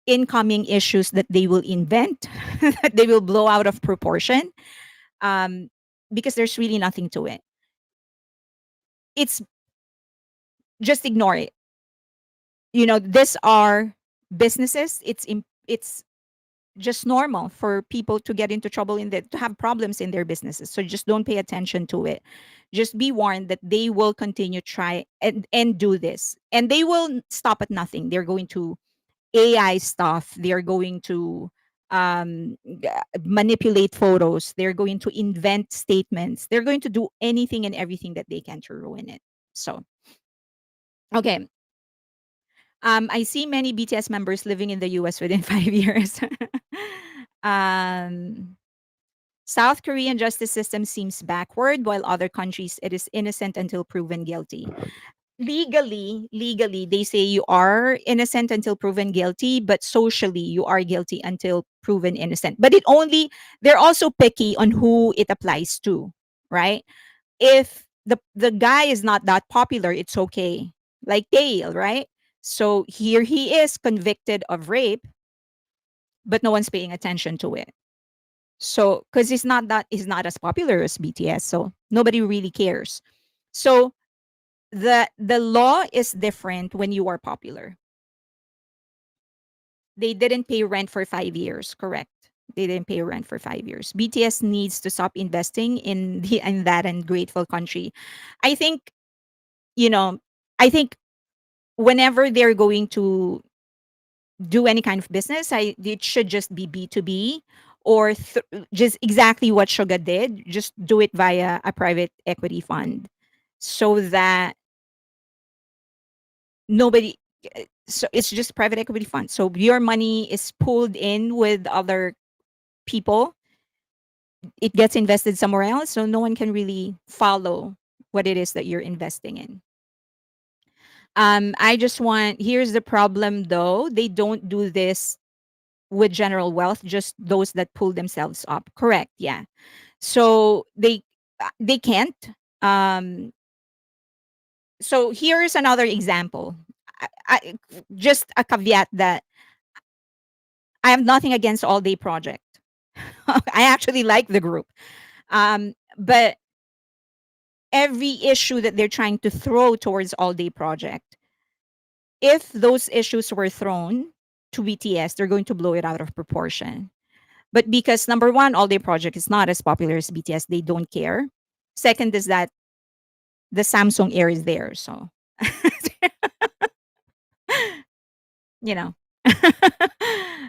incoming issues that they will invent, that they will blow out of proportion, um, because there's really nothing to it. It's just ignore it. These are businesses. It's just normal for people to get into trouble to have problems in their businesses. So just don't pay attention to it. Just be warned that they will continue try and do this, and they will stop at nothing. They're going to AI stuff. They're going to manipulate photos. They're going to invent statements. They're going to do anything and everything that they can to ruin it. So okay. I see many BTS members living in the US within 5 years. um, South Korean justice system seems backward, while other countries it is innocent until proven guilty. Legally, they say you are innocent until proven guilty, but socially you are guilty until proven innocent. But they're also picky on who it applies to, right? If the guy is not that popular, it's okay. Like Dale, right? So here he is convicted of rape, but no one's paying attention to it. So because he's not as popular as BTS, so nobody really cares. So the law is different when you are popular. They didn't pay rent for 5 years, correct? They didn't pay rent for 5 years. BTS needs to stop investing in that ungrateful country. I think, you know, I think whenever they're going to do any kind of business, it should just be B2B, or just exactly what Suga did, just do it via a private equity fund, so that nobody so it's just private equity fund. So your money is pulled in with other people. It gets invested somewhere else, so no one can really follow what it is that you're investing in. I just want Here's the problem though. They don't do this with general wealth, just those that pull themselves up. Correct. Yeah. So they can't. Um so here's another example. Just a caveat that I have nothing against All Day Project. I actually like the group. But every issue that they're trying to throw towards All Day Project, if those issues were thrown to BTS, they're going to blow it out of proportion. But because number one, All Day Project is not as popular as BTS, they don't care. Second is that the Samsung Air is there, so you know.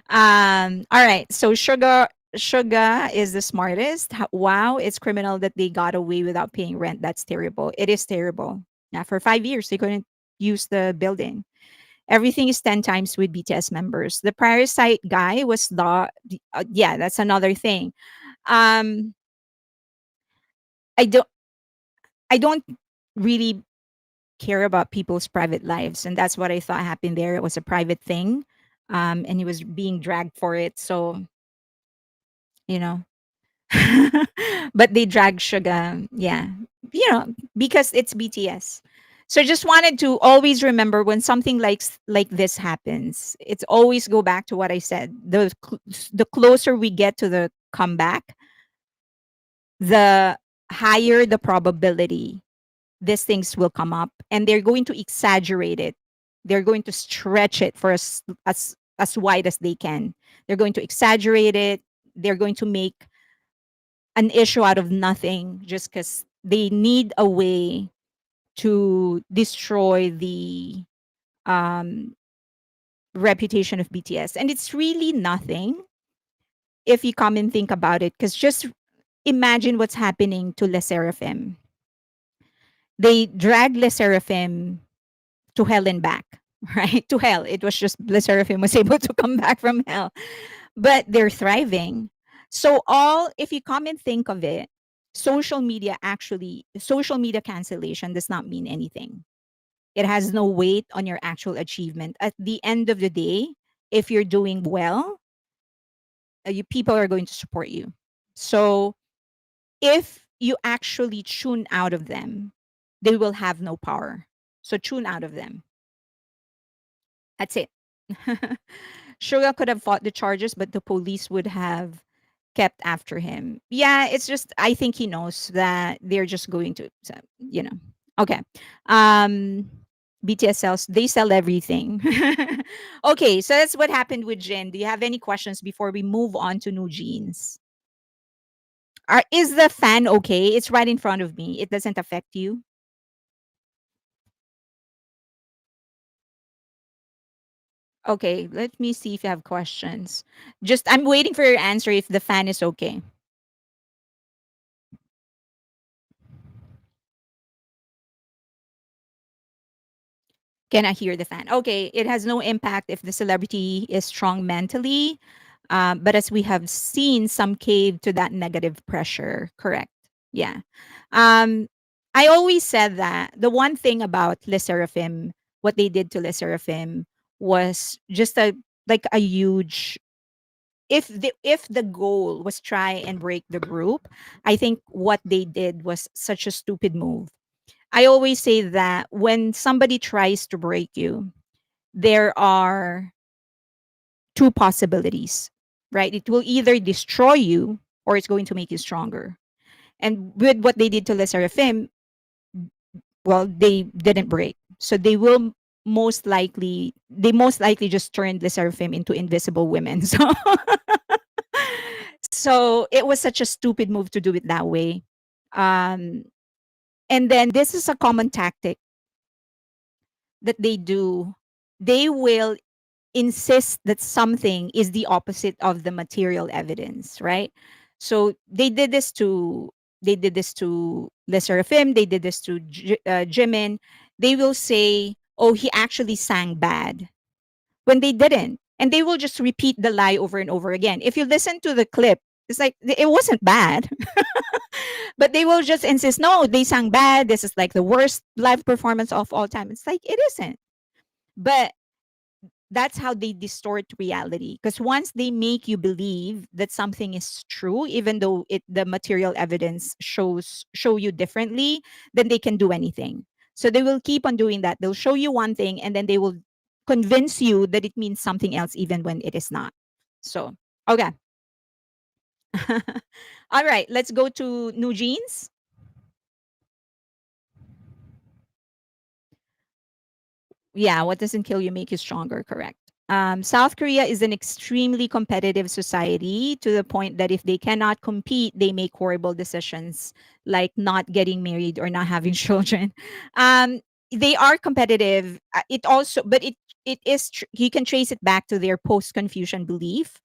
All right. So Suga is the smartest. Wow, it's criminal that they got away without paying rent. That's terrible. It is terrible. Yeah, for 5 years they couldn't use the building. Everything is 10 times with BTS members. The parasite guy was yeah, that's another thing. Um I don't I don't really care about people's private lives, and that's what I thought happened there. It was a private thing. And he was being dragged for it. So, you know, but they drag Suga, yeah, because it's BTS. So just wanted to always remember when something like this happens, it's always go back to what I said. The closer we get to the comeback, the higher the probability these things will come up, and they're going to exaggerate it. They're going to stretch it for as wide as they can. They're going to exaggerate it. They're going to make an issue out of nothing just because they need a way to destroy the um, reputation of BTS. And it's really nothing if you come and think about it, because just imagine what's happening to Le Seraphim. They dragged Le Seraphim to hell and back, right? To hell. It was just Le Seraphim was able to come back from hell, but they're thriving. So if you come and think of it, social media cancellation does not mean anything. It has no weight on your actual achievement. At the end of the day, if you're doing well, people are going to support you. So if you actually tune out of them, they will have no power. So tune out of them. That's it. Suga could have fought the charges, but the police would have kept after him. Yeah, it's just I think he knows that they're just going to, you know. Okay. Um BTS sells, they sell everything. Okay, so that's what happened with Jin. Do you have any questions before we move on to New Jeans? Is the fan okay? It's right in front of me. It doesn't affect you. Okay, let me see if you have questions. Just I'm waiting for your answer if the fan is okay. Cannot hear the fan. Okay, it has no impact if the celebrity is strong mentally. But as we have seen, some cave to that negative pressure. Correct. Yeah. Um, I always said that the one thing about Le Seraphim, what they did to Le Seraphim was just a huge. If the goal was try and break the group, I think what they did was such a stupid move. I always say that when somebody tries to break you, there are two possibilities, right? It will either destroy you or it's going to make you stronger. And with what they did to Le Seraphim, well, they didn't break. So they most likely just turned Le Seraphim into invisible women. So it was such a stupid move to do it that way. Um, and then this is a common tactic that they do. They will insist that something is the opposite of the material evidence, right? So they did this to Le Seraphim, they did this to Jimin. They will say, "Oh, he actually sang bad," when they didn't, and they will just repeat the lie over and over again. If you listen to the clip, it's like it wasn't bad, but they will just insist, "No, they sang bad. This is like the worst live performance of all time." It's like it isn't, but that's how they distort reality, because once they make you believe that something is true even though the material evidence show you differently, then they can do anything. So they will keep on doing that. They'll show you one thing and then they will convince you that it means something else even when it is not. So okay. All right, let's go to New Jeans. Yeah, what doesn't kill you make you stronger, correct. South Korea is an extremely competitive society to the point that if they cannot compete, they make horrible decisions like not getting married or not having children. Um, they are competitive. It also, but it is you can trace it back to their post Confucian belief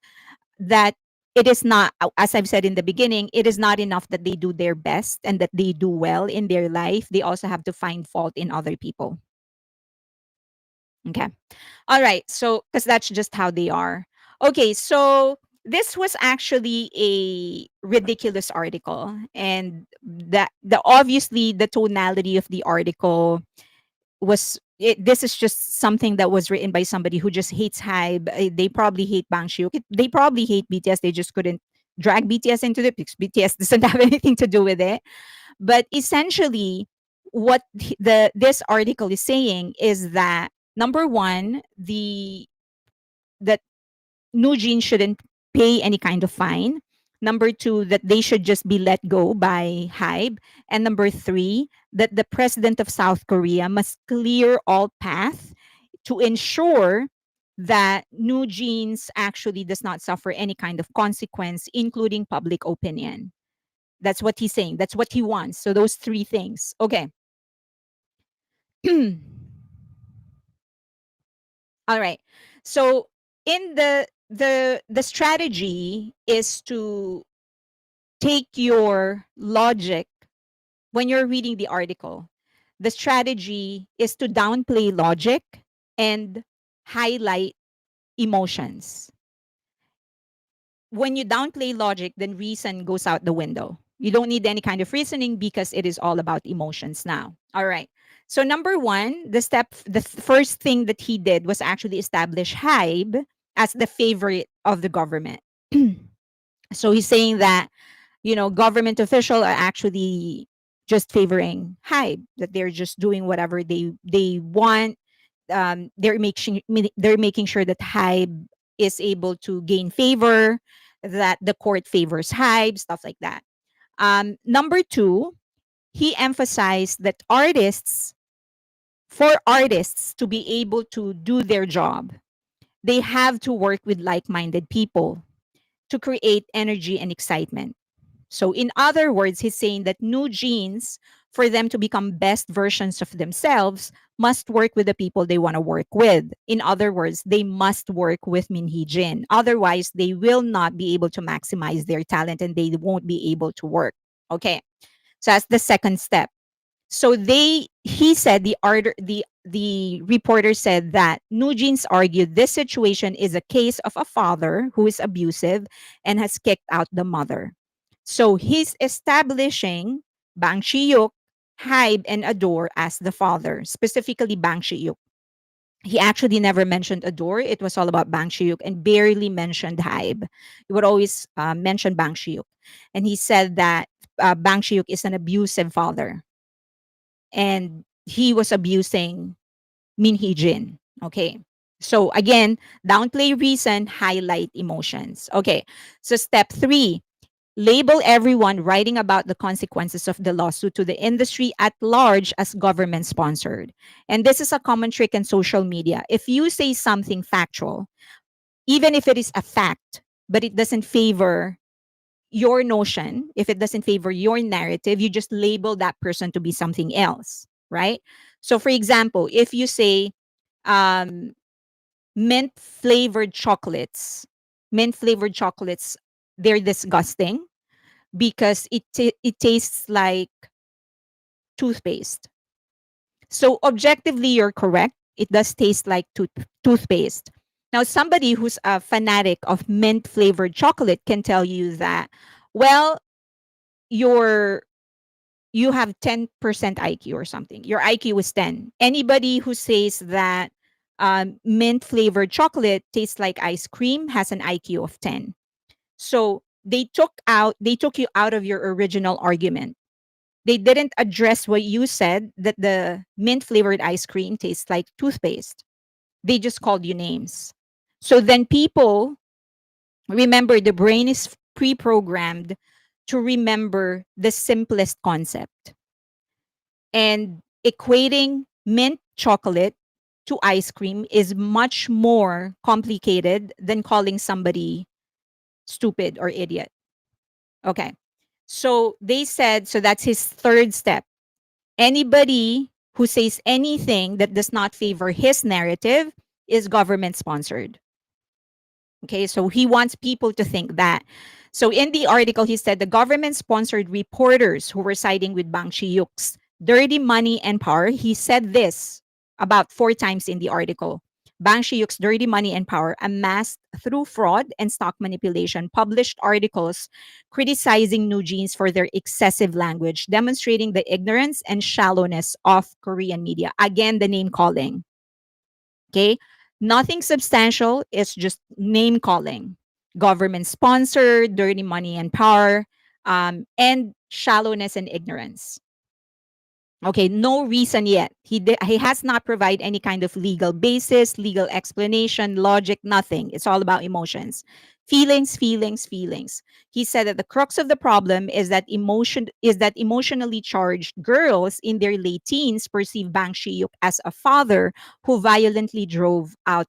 that it is not, as I've said in the beginning, it is not enough that they do their best and that they do well in their life. They also have to find fault in other people. Okay. All right. So, because that's just how they are. Okay. So, this was actually a ridiculous article. And that the obviously the tonality of the article this is just something that was written by somebody who just hates hype. They probably hate Bang Shiuk. They probably hate BTS. They just couldn't drag BTS into the because BTS doesn't have anything to do with it. But essentially, what this article is saying is that number one, that New Jeans shouldn't pay any kind of fine. Number two, that they should just be let go by Hybe. And number three, that the president of South Korea must clear all path to ensure that New Jeans actually does not suffer any kind of consequence, including public opinion. That's what he's saying. That's what he wants. So those three things. Okay. All right. So in the strategy is to take your logic when you're reading the article. The strategy is to downplay logic and highlight emotions. When you downplay logic, then reason goes out the window. You don't need any kind of reasoning because it is all about emotions now. All right. So number one, the first thing that he did was actually establish Hybe as the favorite of the government. So he's saying that government officials are actually just favoring Hybe, that they're just doing whatever they want. They're making sure that Hybe is able to gain favor, that the court favors Hybe, stuff like that. Number two, he emphasized that for artists to be able to do their job, they have to work with like-minded people to create energy and excitement. So, in other words, he's saying that New Jeans, for them to become best versions of themselves, must work with the people they want to work with. In other words, they must work with Minhee Jin. Otherwise, they will not be able to maximize their talent and they won't be able to work. Okay. So that's the second step. So he said the reporter said that Nugents argued this situation is a case of a father who is abusive and has kicked out the mother. So he's establishing Bang Shiyuk, Hybe, and Adore as the father, specifically Bang Shiyuk. He actually never mentioned Adore. It was all about Bang Shiyuk and barely mentioned Hybe. He would always mention Bang Shiyuk. And he said that Bang Shiyuk is an abusive father and he was abusing Min Hee Jin. Okay. So again, downplay reason, highlight emotions. Okay. So step three, label everyone writing about the consequences of the lawsuit to the industry at large as government sponsored. And this is a common trick in social media. If you say something factual, even if it is a fact, but it doesn't favor your notion, if it doesn't favor your narrative, you just label that person to be something else, right? So, for example, if you say um, mint flavored chocolates, they're disgusting because it tastes like toothpaste. So, objectively, you're correct. It does taste like toothpaste. Now, somebody who's a fanatic of mint flavored chocolate can tell you that, well, your you have 10% IQ or something. Your IQ is 10. Anybody who says that mint flavored chocolate tastes like ice cream has an IQ of 10. So they took you out of your original argument. They didn't address what you said, that the mint flavored ice cream tastes like toothpaste. They just called you names. So then people remember, the brain is pre-programmed to remember the simplest concept, and equating mint chocolate to ice cream is much more complicated than calling somebody stupid or idiot. Okay. So they said, so that's his third step. Anybody who says anything that does not favor his narrative is government sponsored. Okay, so he wants people to think that. So in the article, he said the government sponsored reporters who were siding with Bang Shiyuk's dirty money and power. He said this about 4 times in the article. Bang Shiyuk's dirty money and power amassed through fraud and stock manipulation published articles criticizing New Jeans for their excessive language, demonstrating the ignorance and shallowness of Korean media. Again, the name calling. Okay. Nothing substantial. It's just name calling. Government sponsored, dirty money and power, and shallowness and ignorance. Okay, no reason yet. He has not provided any kind of legal basis, legal explanation, logic, nothing. It's all about emotions. Feelings, feelings, feelings. He said that the crux of the problem is that emotionally charged girls in their late teens perceive Bang Shiyuk as a father who violently drove out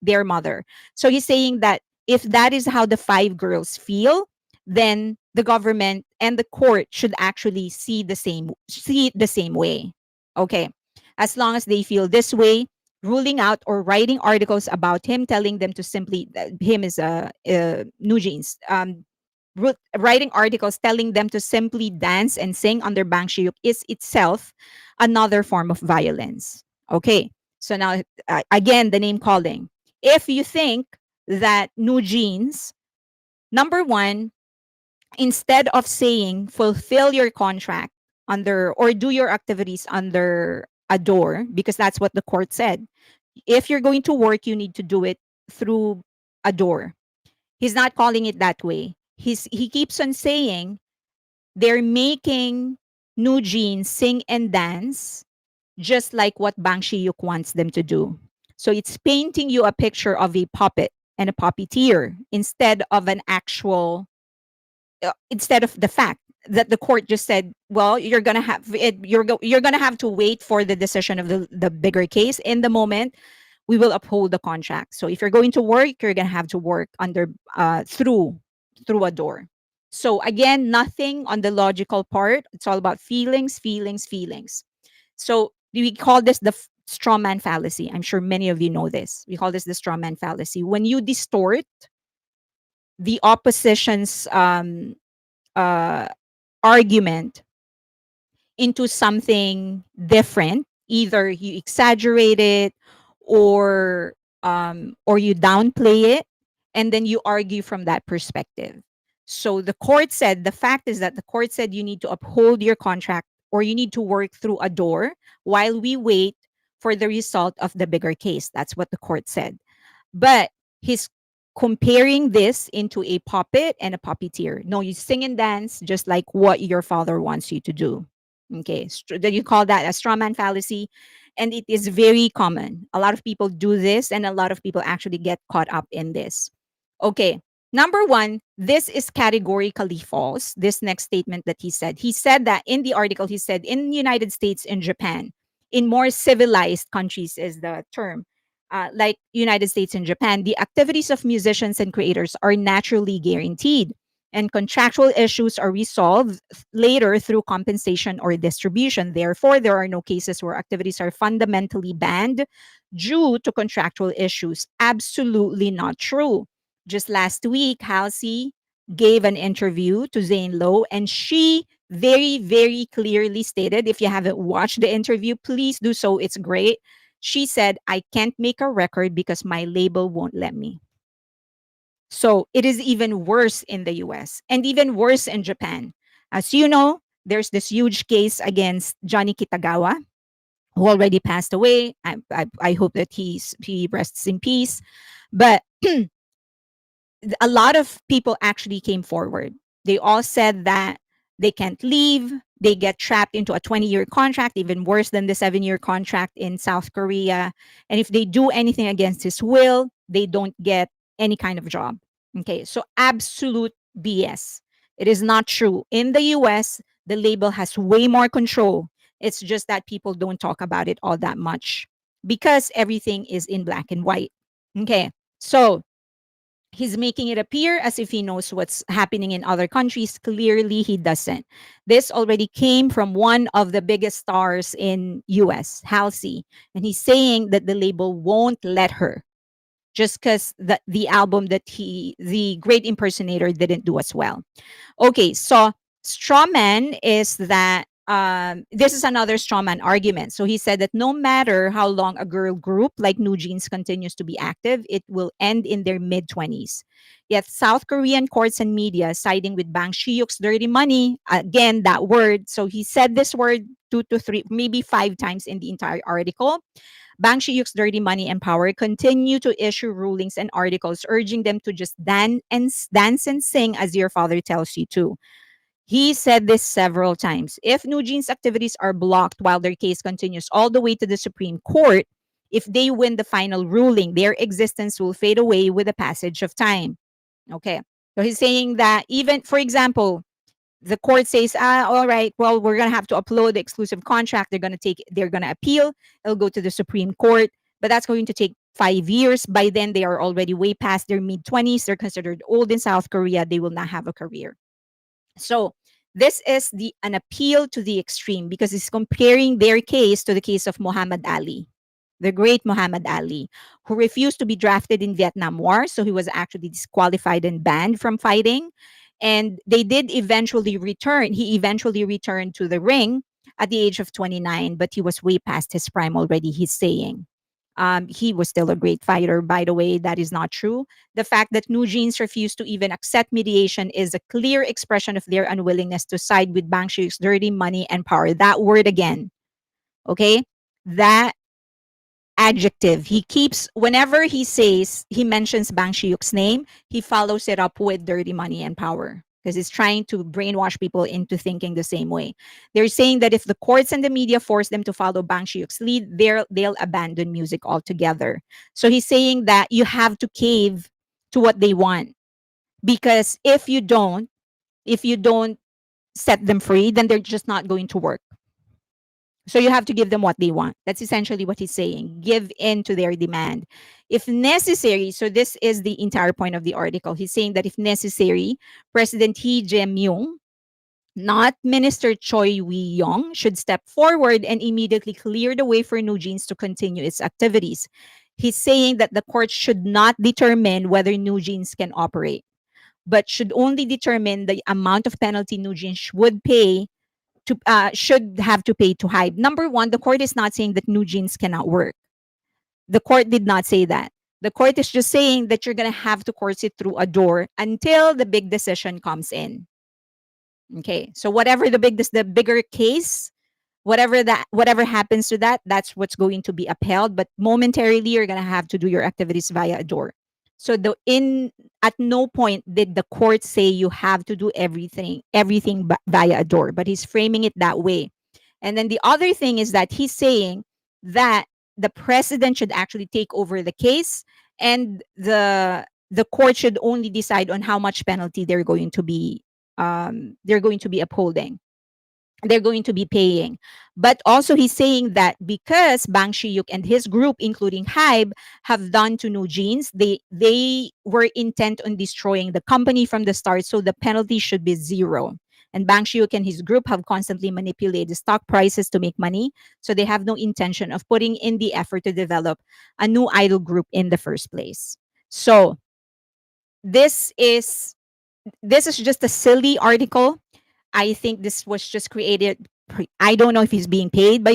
their mother. So he's saying that if that is how the 5 girls feel, then the government and the court should actually see it the same way. Okay. As long as they feel this way, ruling out or writing articles about him, telling them to simply him is a New Jeans. Writing articles telling them to simply dance and sing under Bang Shiyuk is itself another form of violence. Okay. So now again the name calling. If you think that New Jeans, number one, instead of saying fulfill your contract under or do your activities under a door, because that's what the court said, if you're going to work you need to do it through a door. He's not calling it that way. He keeps on saying they're making New Jeans sing and dance just like what Bang Shiyuk wants them to do. So it's painting you a picture of a puppet and a puppeteer instead of the fact that the court just said, well, you're gonna have to wait for the decision of the bigger case. In the moment, we will uphold the contract. So if you're going to work, you're gonna have to work under through a door. So again, nothing on the logical part. It's all about feelings, feelings, feelings. So we call this the straw man fallacy. I'm sure many of you know this. We call this the straw man fallacy. When you distort the opposition's uh, argument into something different, either you exaggerate it or you downplay it, and then you argue from that perspective. So the fact is that the court said you need to uphold your contract or you need to work through a door while we wait for the result of the bigger case. That's what the court said. But he's comparing this into a puppet and a puppeteer. No, you sing and dance just like what your father wants you to do. Okay, then you call that a straw man fallacy, and it is very common. A lot of people do this, and a lot of people actually get caught up in this. Okay, number one, this is categorically false. This next statement that he said that in the article, he said in the United States and Japan, in more civilized countries is the term, like United States and Japan, the activities of musicians and creators are naturally guaranteed, and contractual issues are resolved later through compensation or distribution. Therefore, there are no cases where activities are fundamentally banned due to contractual issues. Absolutely not true. Just last week, Halsey gave an interview to ZAYN Lowe, and she very, very clearly stated, if you haven't watched the interview, please do so. It's great. She said, I can't make a record because my label won't let me. So it is even worse in the US and even worse in Japan. As you know, there's this huge case against Johnny Kitagawa, who already passed away. I hope that he rests in peace. But a lot of people actually came forward. They all said that they can't leave. They get trapped into a 20-year contract, even worse than the 7-year contract in South Korea. And if they do anything against his will, they don't get any kind of job. Okay, so absolute BS. It is not true. In the US, the label has way more control. It's just that people don't talk about it all that much. because everything is in black and white. Okay. So he's making it appear as if he knows what's happening in other countries. Clearly, he doesn't. This already came from one of the biggest stars in US, Halsey, and he's saying that the label won't let her just because the album that the great impersonator didn't do as well. Okay, so strawman is that this is another strawman argument. So he said that no matter how long a girl group like New Jeans continues to be active, it will end in their mid 20s. Yet South Korean courts and media siding with Bang Shiyuk's dirty money, again, that word. So he said this word two to three, maybe five times in the entire article. Bang Shiyuk's dirty money and power continue to issue rulings and articles urging them to just dance and sing as your father tells you to. He said this several times. If Nugent's activities are blocked while their case continues all the way to the Supreme Court, if they win the final ruling, their existence will fade away with the passage of time. Okay. So he's saying that even, for example, the court says, all right, well, we're going to have to upload the exclusive contract. They're going to appeal. It'll go to the Supreme Court, but that's going to take 5 years. By then, they are already way past their mid 20s. They're considered old in South Korea. They will not have a career. So this is an appeal to the extreme because it's comparing their case to the case of Muhammad Ali, the great Muhammad Ali, who refused to be drafted in Vietnam War. So he was actually disqualified and banned from fighting. And they did eventually return. He eventually returned to the ring at the age of 29, but he was way past his prime already, he's saying. He was still a great fighter, by the way. That is not true. The fact that New Jeans refused to even accept mediation is a clear expression of their unwillingness to side with Bang Shiyuk's dirty money and power. That word again, okay? That adjective. He keeps, whenever he mentions Bang Shiyuk's name, he follows it up with dirty money and power because he's trying to brainwash people into thinking the same way. They're saying that if the courts and the media force them to follow Bang Shiyuk's lead, they'll abandon music altogether. So he's saying that you have to cave to what they want because if you don't set them free, then they're just not going to work. So you have to give them what they want. That's essentially what he's saying. Give in to their demand. If necessary, so this is the entire point of the article. He's saying that if necessary, President Hee Jae-myung, not Minister Choi Wee-yong, should step forward and immediately clear the way for New Jeans to continue its activities. He's saying that the court should not determine whether New Jeans can operate, but should only determine the amount of penalty New Jeans would pay to should have to pay to HYBE. Number one, the court is not saying that New Jeans cannot work. The court did not say that. The court is just saying that you're going to have to course it through a door until the big decision comes in. Okay, so whatever the bigger case, whatever happens to that, that's what's going to be upheld. But momentarily, you're going to have to do your activities via a door. So at no point did the court say you have to do everything via a door, but he's framing it that way. And then the other thing is that he's saying that the president should actually take over the case, and the court should only decide on how much penalty they're going to be upholding, they're going to be paying. But also he's saying that because Bang Shiyuk and his group, including HYBE, have done to New Jeans, they were intent on destroying the company from the start, so the penalty should be zero. And Bang Shiyuk and his group have constantly manipulated stock prices to make money, so they have no intention of putting in the effort to develop a new idol group in the first place. So this is just a silly article. I think this was just created. I don't know if he's being paid by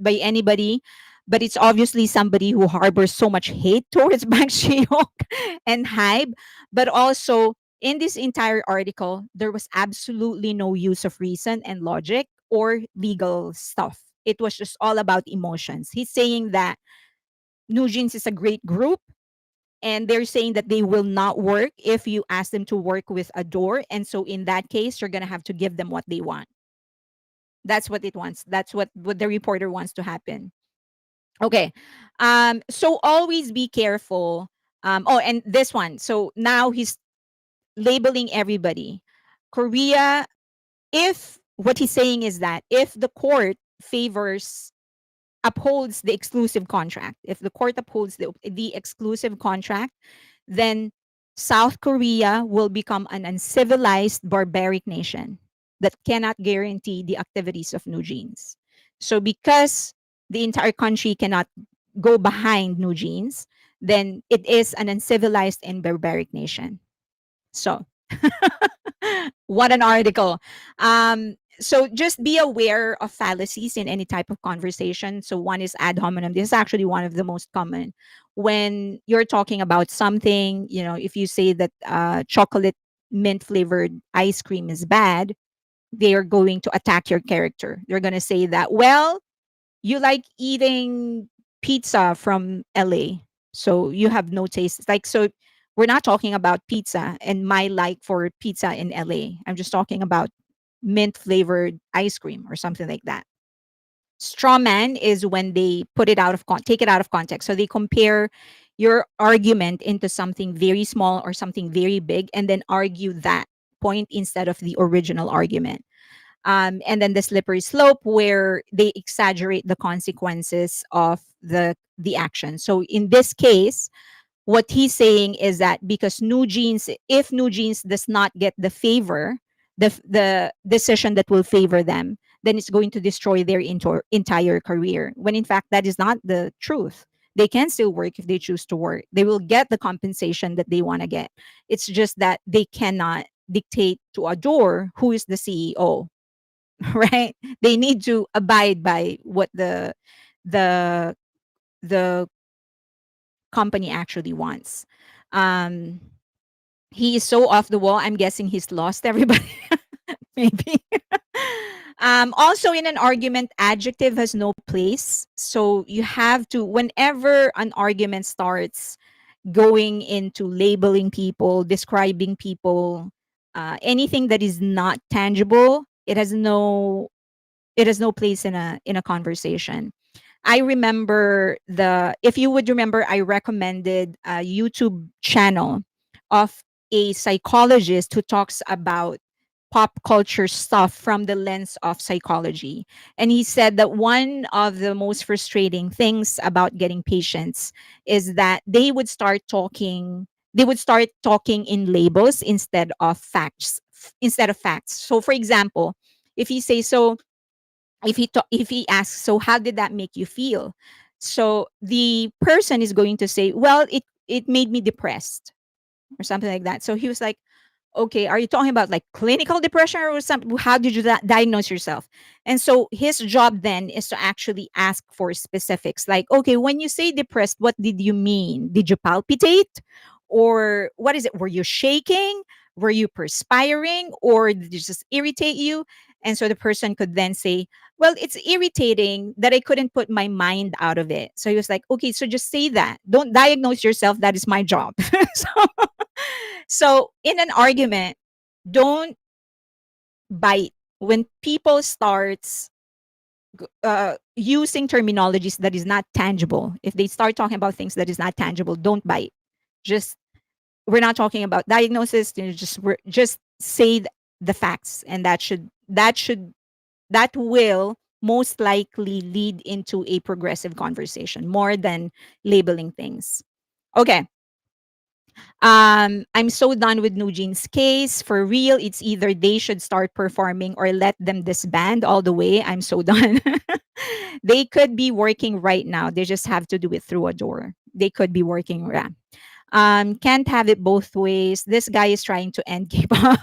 anybody, but it's obviously somebody who harbors so much hate towards Bang Shiok and HYBE. But also in this entire article, there was absolutely no use of reason and logic or legal stuff. It was just all about emotions. He's saying that Nugents is a great group, and they're saying that they will not work if you ask them to work with a door, and so in that case you're going to have to give them what they want. That's what it wants. That's what the reporter wants to happen. Okay. So always be careful. Oh, and this one, so now he's labeling everybody. Korea, if what he's saying is that if the court favors upholds the exclusive contract, if the court upholds the exclusive contract, then South Korea will become an uncivilized, barbaric nation that cannot guarantee the activities of New Jeans. So, because the entire country cannot go behind New Jeans, then it is an uncivilized and barbaric nation. So, what an article. So just be aware of fallacies in any type of conversation. So one is ad hominem. This is actually one of the most common. When you're talking about something, if you say that chocolate mint flavored ice cream is bad, they are going to attack your character. They're going to say that, well, you like eating pizza from LA, so you have no taste. Like, so we're not talking about pizza and my like for pizza in LA. I'm just talking about mint flavored ice cream or something like that. Straw man is when they put it out of take it out of context. So they compare your argument into something very small or something very big and then argue that point instead of the original argument. And then the slippery slope where they exaggerate the consequences of the action. So in this case, what he's saying is that because New Jeans, if New Jeans does not get the favor, the decision that will favor them, then it's going to destroy their entire career. When in fact that is not the truth. They can still work if they choose to work. They will get the compensation that they want to get. It's just that they cannot dictate to a door who is the CEO, right? They need to abide by what the the company actually wants. Um, he is so off the wall. I'm guessing he's lost everybody. Maybe. Also, in an argument, adjective has no place. So you have to, whenever an argument starts going into labeling people, describing people, anything that is not tangible, it has no place in a conversation. I remember if you would remember, I recommended a YouTube channel of a psychologist who talks about pop culture stuff from the lens of psychology. And he said that one of the most frustrating things about getting patients is that they would start talking in labels instead of facts. So for example, if he says so if he asks, so how did that make you feel? So the person is going to say, well, it made me depressed or something like that. So he was like, okay, are you talking about like clinical depression or something? How did you diagnose yourself? And so his job then is to actually ask for specifics, like, okay, when you say depressed, what did you mean? Did you palpitate? Or what is it? Were you shaking? Were you perspiring? Or did it just irritate you? And so the person could then say, well, it's irritating that I couldn't put my mind out of it. So he was like, okay, so just say that. Don't diagnose yourself. That is my job. so so in an argument, don't bite. When people starts using terminologies that is not tangible, if they start talking about things that is not tangible, don't bite. Just we're not talking about diagnosis. Just say the facts, and that will most likely lead into a progressive conversation more than labeling things. Okay. I'm so done with New Jeans' case. For real, it's either they should start performing or let them disband all the way. I'm so done. They could be working right now. They just have to do it through a door. They could be working. Can't have it both ways. This guy is trying to end K-pop.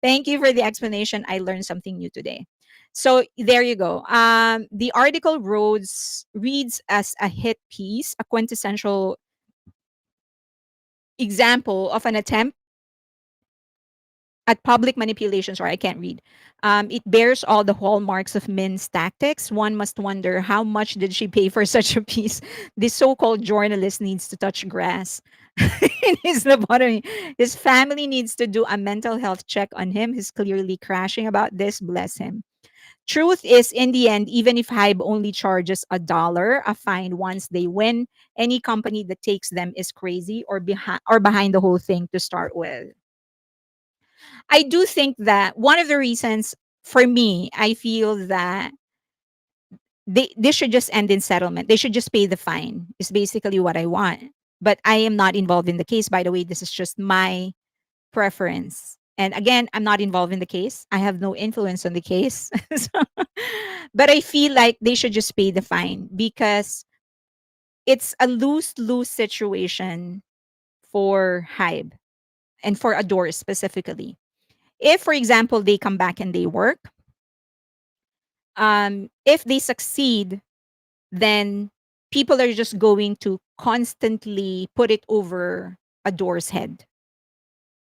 Thank you for the explanation. I learned something new today. So there you go. The article reads as a hit piece, a quintessential example of an attempt at public manipulation. Sorry, I can't read. It bears all the hallmarks of Min's tactics. One must wonder, how much did she pay for such a piece? This so-called journalist needs to touch grass in his lobotomy. His family needs to do a mental health check on him. He's clearly crashing about this. Bless him. Truth is, in the end, even if Hybe only charges $1 a fine once they win, any company that takes them is crazy or behind the whole thing to start with. I do think that one of the reasons, for me, I feel that They should just end in settlement. They should just pay the fine. Is basically what I want. But I am not involved in the case. By the way, this is just my preference. And again, I'm not involved in the case. I have no influence on the case. So, but I feel like they should just pay the fine because it's a lose-lose situation for Hybe and for Adore specifically. If, for example, they come back and they work, if they succeed, then people are just going to constantly put it over Adore's head,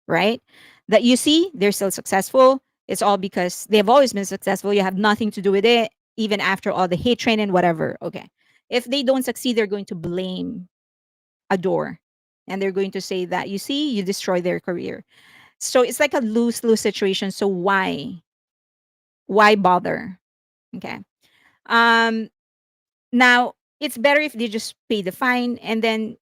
right? That you see, they're still successful. It's all because they've always been successful. You have nothing to do with it, even after all the hate train and whatever. Okay. If they don't succeed, they're going to blame Adore. And they're going to say that, you see, you destroy their career. So it's like a lose lose situation. So why? Why bother? Okay. Um, Now, it's better if they just pay the fine and then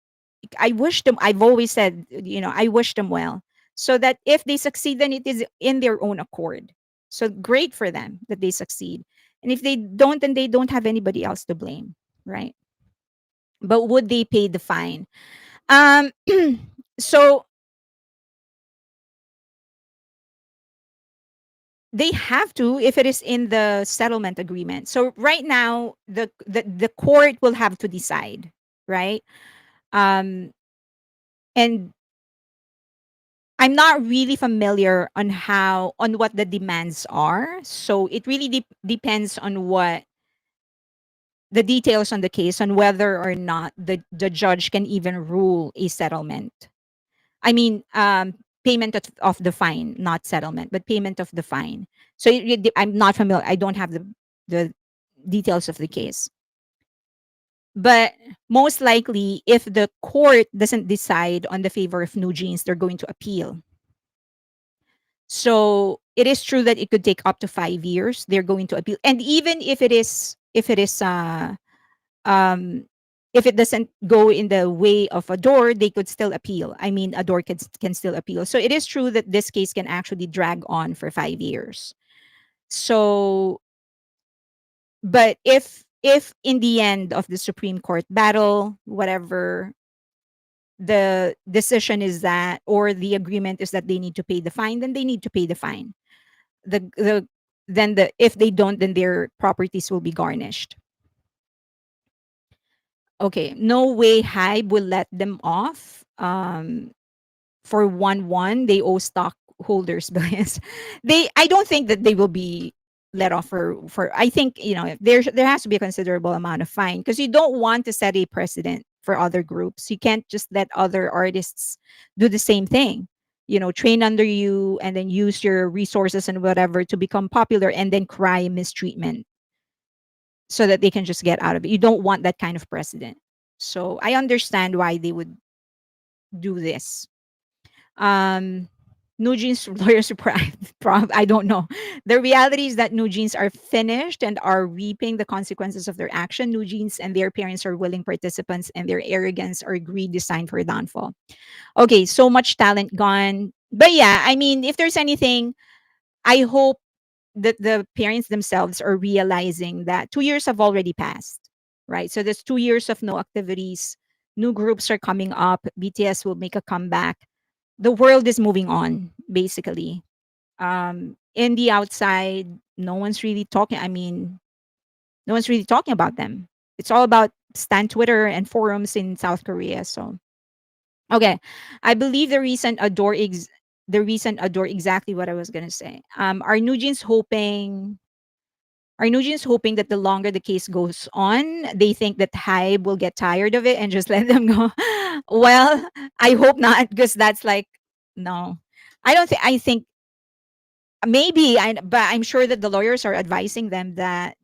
I wish them, I've always said, I wish them well. So that if they succeed, then it is in their own accord. So great for them that they succeed. And if they don't, then they don't have anybody else to blame, right? But would they pay the fine? Um, so they have to if it is in the settlement agreement. So right now, the court will have to decide, right? Um, and I'm not really familiar on what the demands are. So it really depends on what the details on the case on whether or not the judge can even rule a settlement. I mean, payment of the fine, not settlement, but payment of the fine. So I'm not familiar. I don't have the details of the case. But most likely, if the court doesn't decide on the favor of New Jeans, they're going to appeal. So it is true that it could take up to 5 years. They're going to appeal, and even um, if it doesn't go in the way of Adore, they could still appeal. I mean, Adore can still appeal. So it is true that this case can actually drag on for 5 years. So, but if in the end of the Supreme Court battle, whatever the decision is that, or the agreement is that they need to pay the fine, then they need to pay the fine. The then the if they don't, then their properties will be garnished. Okay, no way Hybe will let them off. For 1-1, they owe stockholders billions. I don't think that they will be let off for I think, there has to be a considerable amount of fine because you don't want to set a precedent for other groups. You can't just let other artists do the same thing. Train under you and then use your resources and whatever to become popular and then cry mistreatment so that they can just get out of it. You don't want that kind of precedent. So I understand why they would do this. Um, Nugent's lawyers are I don't know. The reality is that Nugents are finished and are reaping the consequences of their action. Nugents and their parents are willing participants, and their arrogance or greed designed for downfall. Okay, so much talent gone. But yeah, I mean, if there's anything, I hope that the parents themselves are realizing that 2 years have already passed, right? So there's 2 years of no activities. New groups are coming up. BTS will make a comeback. The world is moving on, basically. In the outside, no one's really talking. I mean, no one's really talking about them. It's all about Stan Twitter and forums in South Korea. So okay, I believe the recent Adore exactly what I was gonna say. Are Nugents hoping that the longer the case goes on, they think that Hybe will get tired of it and just let them go? Well, I hope not, because that's like no. I don't think I think maybe but I'm sure that the lawyers are advising them that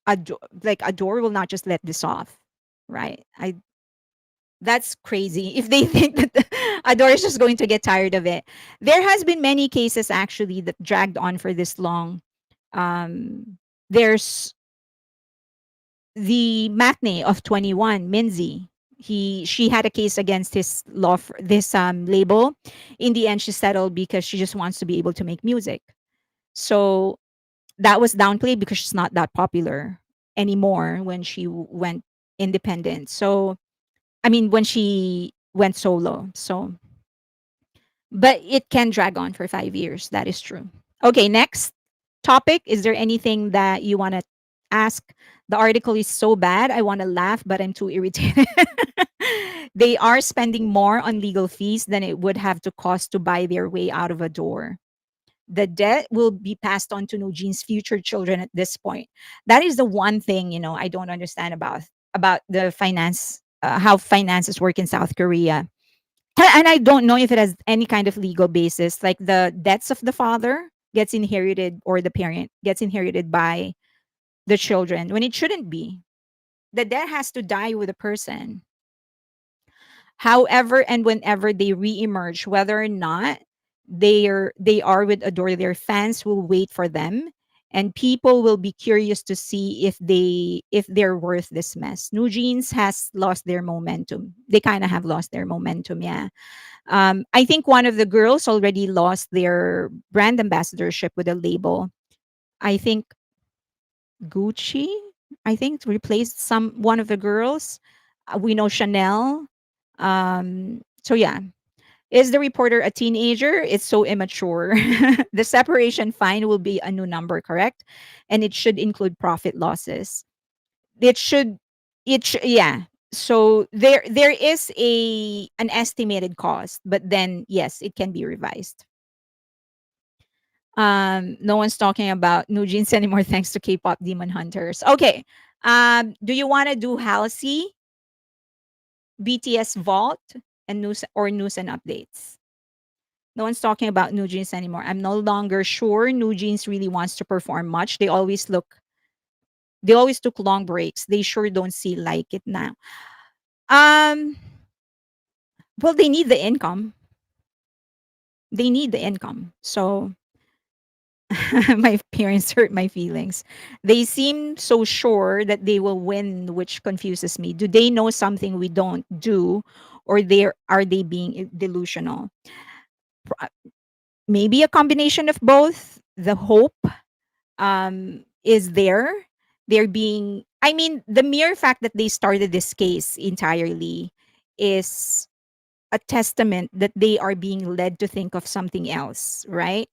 Adore will not just let this off, right? I That's crazy if they think that Adore is just going to get tired of it. There has been many cases actually that dragged on for this long. There's the matinee of 21, Minzy. She had a case against this label. In the end, she settled because she just wants to be able to make music. So that was downplayed because she's not that popular anymore when she went independent. So, I mean, when she went solo. So, but it can drag on for 5 years. That is true. Okay, next topic. Is there anything that you want to ask? The article is so bad. I want to laugh, but I'm too irritated. They are spending more on legal fees than it would have to cost to buy their way out of a door. The debt will be passed on to New Jeans' future children at this point. That is the one thing, I don't understand about the finance, how finances work in South Korea. And I don't know if it has any kind of legal basis. Like the debts of the father gets inherited, or the parent gets inherited by the children when it shouldn't be. The debt has to die with the person. However, and whenever they reemerge, whether or not they are with Adore, their fans will wait for them, and people will be curious to see if they're worth this mess. New Jeans has lost their momentum. They kind of have lost their momentum, yeah. I think one of the girls already lost their brand ambassadorship with a label. I think Gucci, I think, replaced some one of the girls. We know Chanel. So yeah. Is the reporter a teenager? It's so immature. The separation fine will be a new number, correct? And it should include profit losses. It should yeah. So there is a an estimated cost, but then yes, it can be revised. No one's talking about new jeans anymore thanks to K-pop demon hunters. Okay. Do you want to do Halsey, BTS Vault, and news and updates? No one's talking about new jeans anymore. I'm no longer sure new jeans really wants to perform much. They always took long breaks. They sure don't see like it now. Um well, they need the income. They need the income. So my parents hurt my feelings. They seem so sure that they will win, which confuses me. Do they know something we don't do, or are they being delusional? Pro- Maybe a combination of both. The hope is there. They're being, I mean, the mere fact that they started this case entirely is a testament that they are being led to think of something else, right?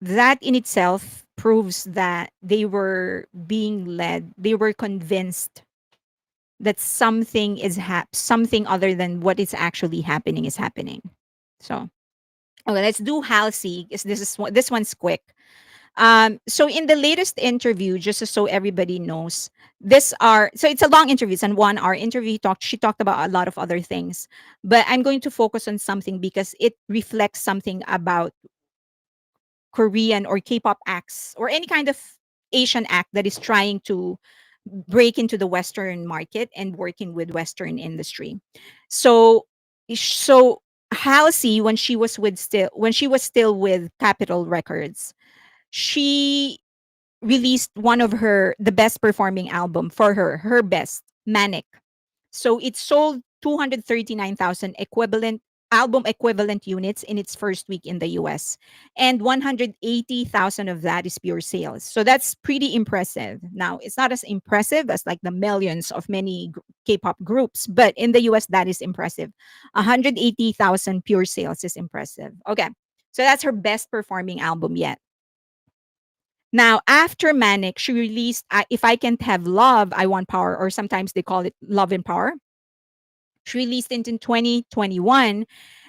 That in itself proves that they were convinced that something other than what is actually happening is happening. So, okay, let's do Halsey. This one's quick. So in the latest interview, just so everybody knows, so it's a long interview. It's an 1 hour interview. She talked about a lot of other things, but I'm going to focus on something because it reflects something about Korean or K-pop acts or any kind of Asian act that is trying to break into the Western market and working with Western industry. So, so Halsey, when she was still with Capitol Records, she released one of the best performing album for her best, Manic. So it sold 239,000 album equivalent units in its first week in the US. And 180,000 of that is pure sales. So that's pretty impressive. Now, it's not as impressive as like the millions of many K-pop groups, but in the US that is impressive. 180,000 pure sales is impressive. Okay. So that's her best performing album yet. Now, after Manic, she released If I Can't Have Love, I Want Power, or sometimes they call it Love and Power. She released it in 2021,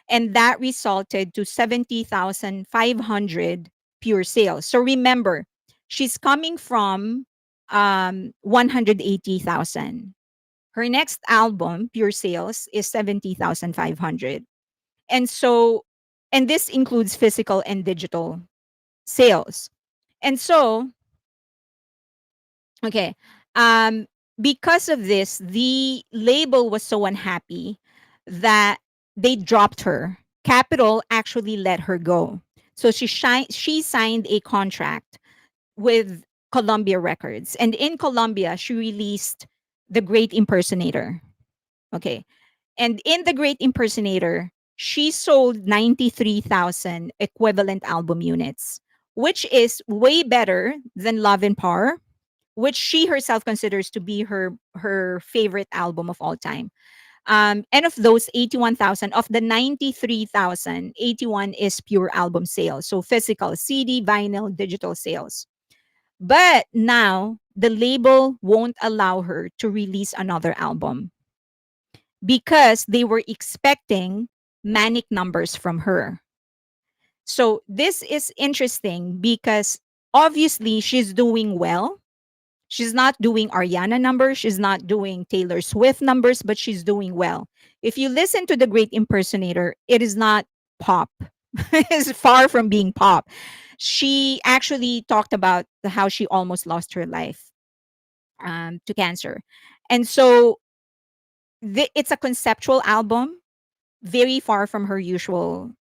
and that resulted to 70,500 pure sales. So remember, she's coming from 180,000. Her next album, Pure Sales, is 70,500. And so, and this includes physical and digital sales. And so, okay. Um, because of this, the label was so unhappy that they dropped her. Capitol actually let her go. So she signed a contract with Columbia Records. And in Columbia, she released The Great Impersonator. Okay. And in The Great Impersonator, she sold 93,000 equivalent album units, which is way better than Love and Power, which she herself considers to be her favorite album of all time. And of those 81,000, of the 93,000, 81 is pure album sales. So physical CD, vinyl, digital sales. But now the label won't allow her to release another album because they were expecting manic numbers from her. So this is interesting because obviously she's doing well. She's not doing Ariana numbers, she's not doing Taylor Swift numbers, but she's doing well. If you listen to The Great Impersonator, it is not pop. It's far from being pop. She actually talked about how she almost lost her life to cancer. And so it's a conceptual album, very far from her usual,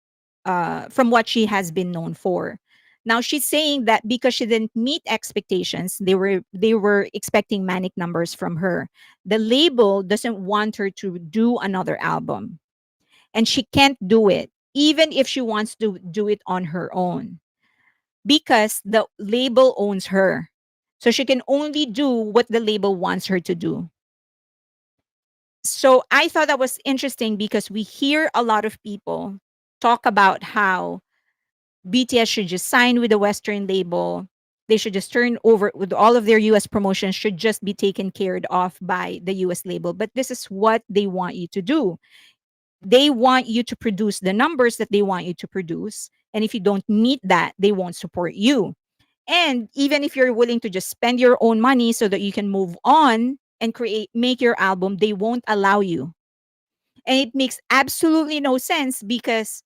from what she has been known for. Now she's saying that because she didn't meet expectations, they were expecting manic numbers from her. The label doesn't want her to do another album, and she can't do it, even if she wants to do it on her own, because the label owns her. So she can only do what the label wants her to do. So I thought that was interesting because we hear a lot of people talk about how BTS should just sign with a Western label. They should just turn over with all of their US promotions should just be taken care of by the US label. But this is what they want you to do. They want you to produce the numbers that they want you to produce. And if you don't meet that, they won't support you. And even if you're willing to just spend your own money so that you can move on and make your album, they won't allow you. And it makes absolutely no sense because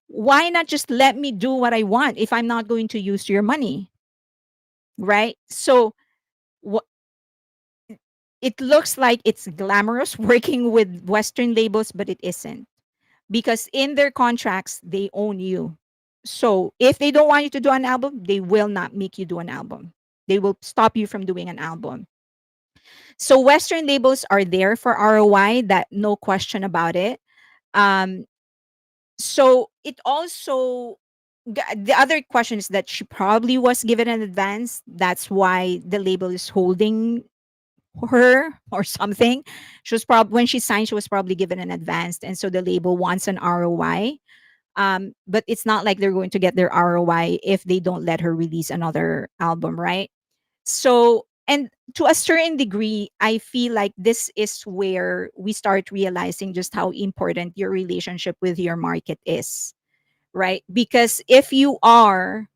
why not just let me do what I want if I'm not going to use your money? Right? So what it looks like it's glamorous working with Western labels, but it isn't. Because in their contracts, they own you. So if they don't want you to do an album, they will not make you do an album. They will stop you from doing an album. So Western labels are there for ROI, that no question about it. Um, so it also the other question is that she probably was given an advance. That's why the label is holding her or something. She was probably when she signed, she was probably given an advance, and so the label wants an ROI. But it's not like they're going to get their ROI if they don't let her release another album, right? So, and to a certain degree, I feel like this is where we start realizing just how important your relationship with your market is, right? Because if you are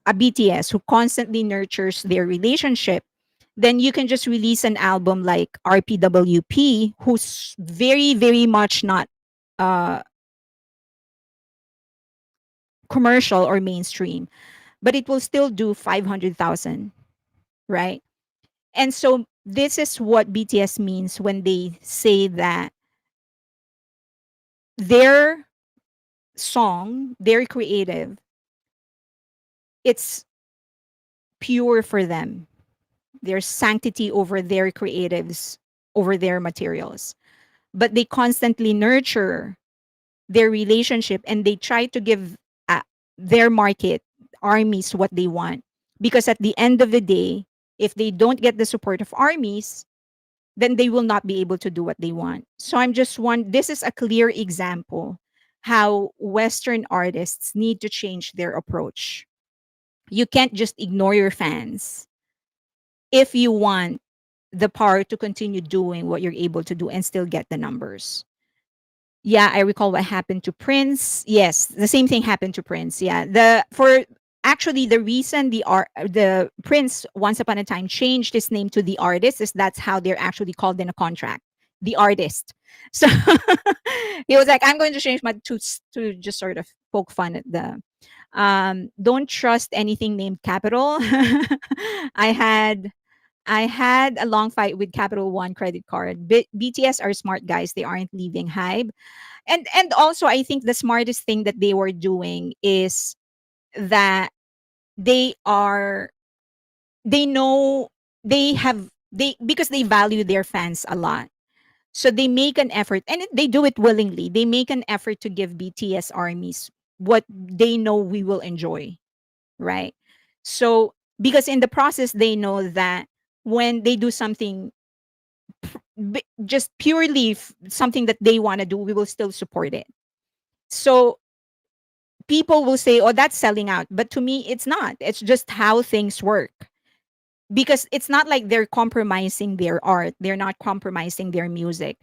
a BTS who constantly nurtures their relationship, then you can just release an album like RPWP, who's very, very much not uh, commercial or mainstream, but it will still do 500,000, right? And so this is what BTS means when they say that their song, their creative, it's pure for them. There's sanctity over their creatives, over their materials. But they constantly nurture their relationship and they try to give uh, their market, armies, what they want. Because at the end of the day, if they don't get the support of armies, then they will not be able to do what they want. So I'm just one, this is a clear example how Western artists need to change their approach. You can't just ignore your fans if you want the power to continue doing what you're able to do and still get the numbers. Yeah, I recall what happened to Prince. Yes, the same thing happened to Prince. Yeah, the for actually the reason the Prince once upon a time changed his name to the artist is that's how they're actually called in a contract, the artist. So he was like, I'm going to change my to just sort of poke fun at the don't trust anything named Capital. I had I had a long fight with Capital One credit card. BTS are smart guys. They aren't leaving Hype. And also I think the smartest thing that they were doing is that they are they know they have they because they value their fans a lot. So they make an effort, and they do it willingly. They make an effort to give BTS armies what they know we will enjoy, right? So because in the process they know that when they do something just purely something that they want to do, we will still support it. So people will say, "Oh, that's selling out," but to me, it's not. It's just how things work. Because it's not like they're compromising their art, they're not compromising their music.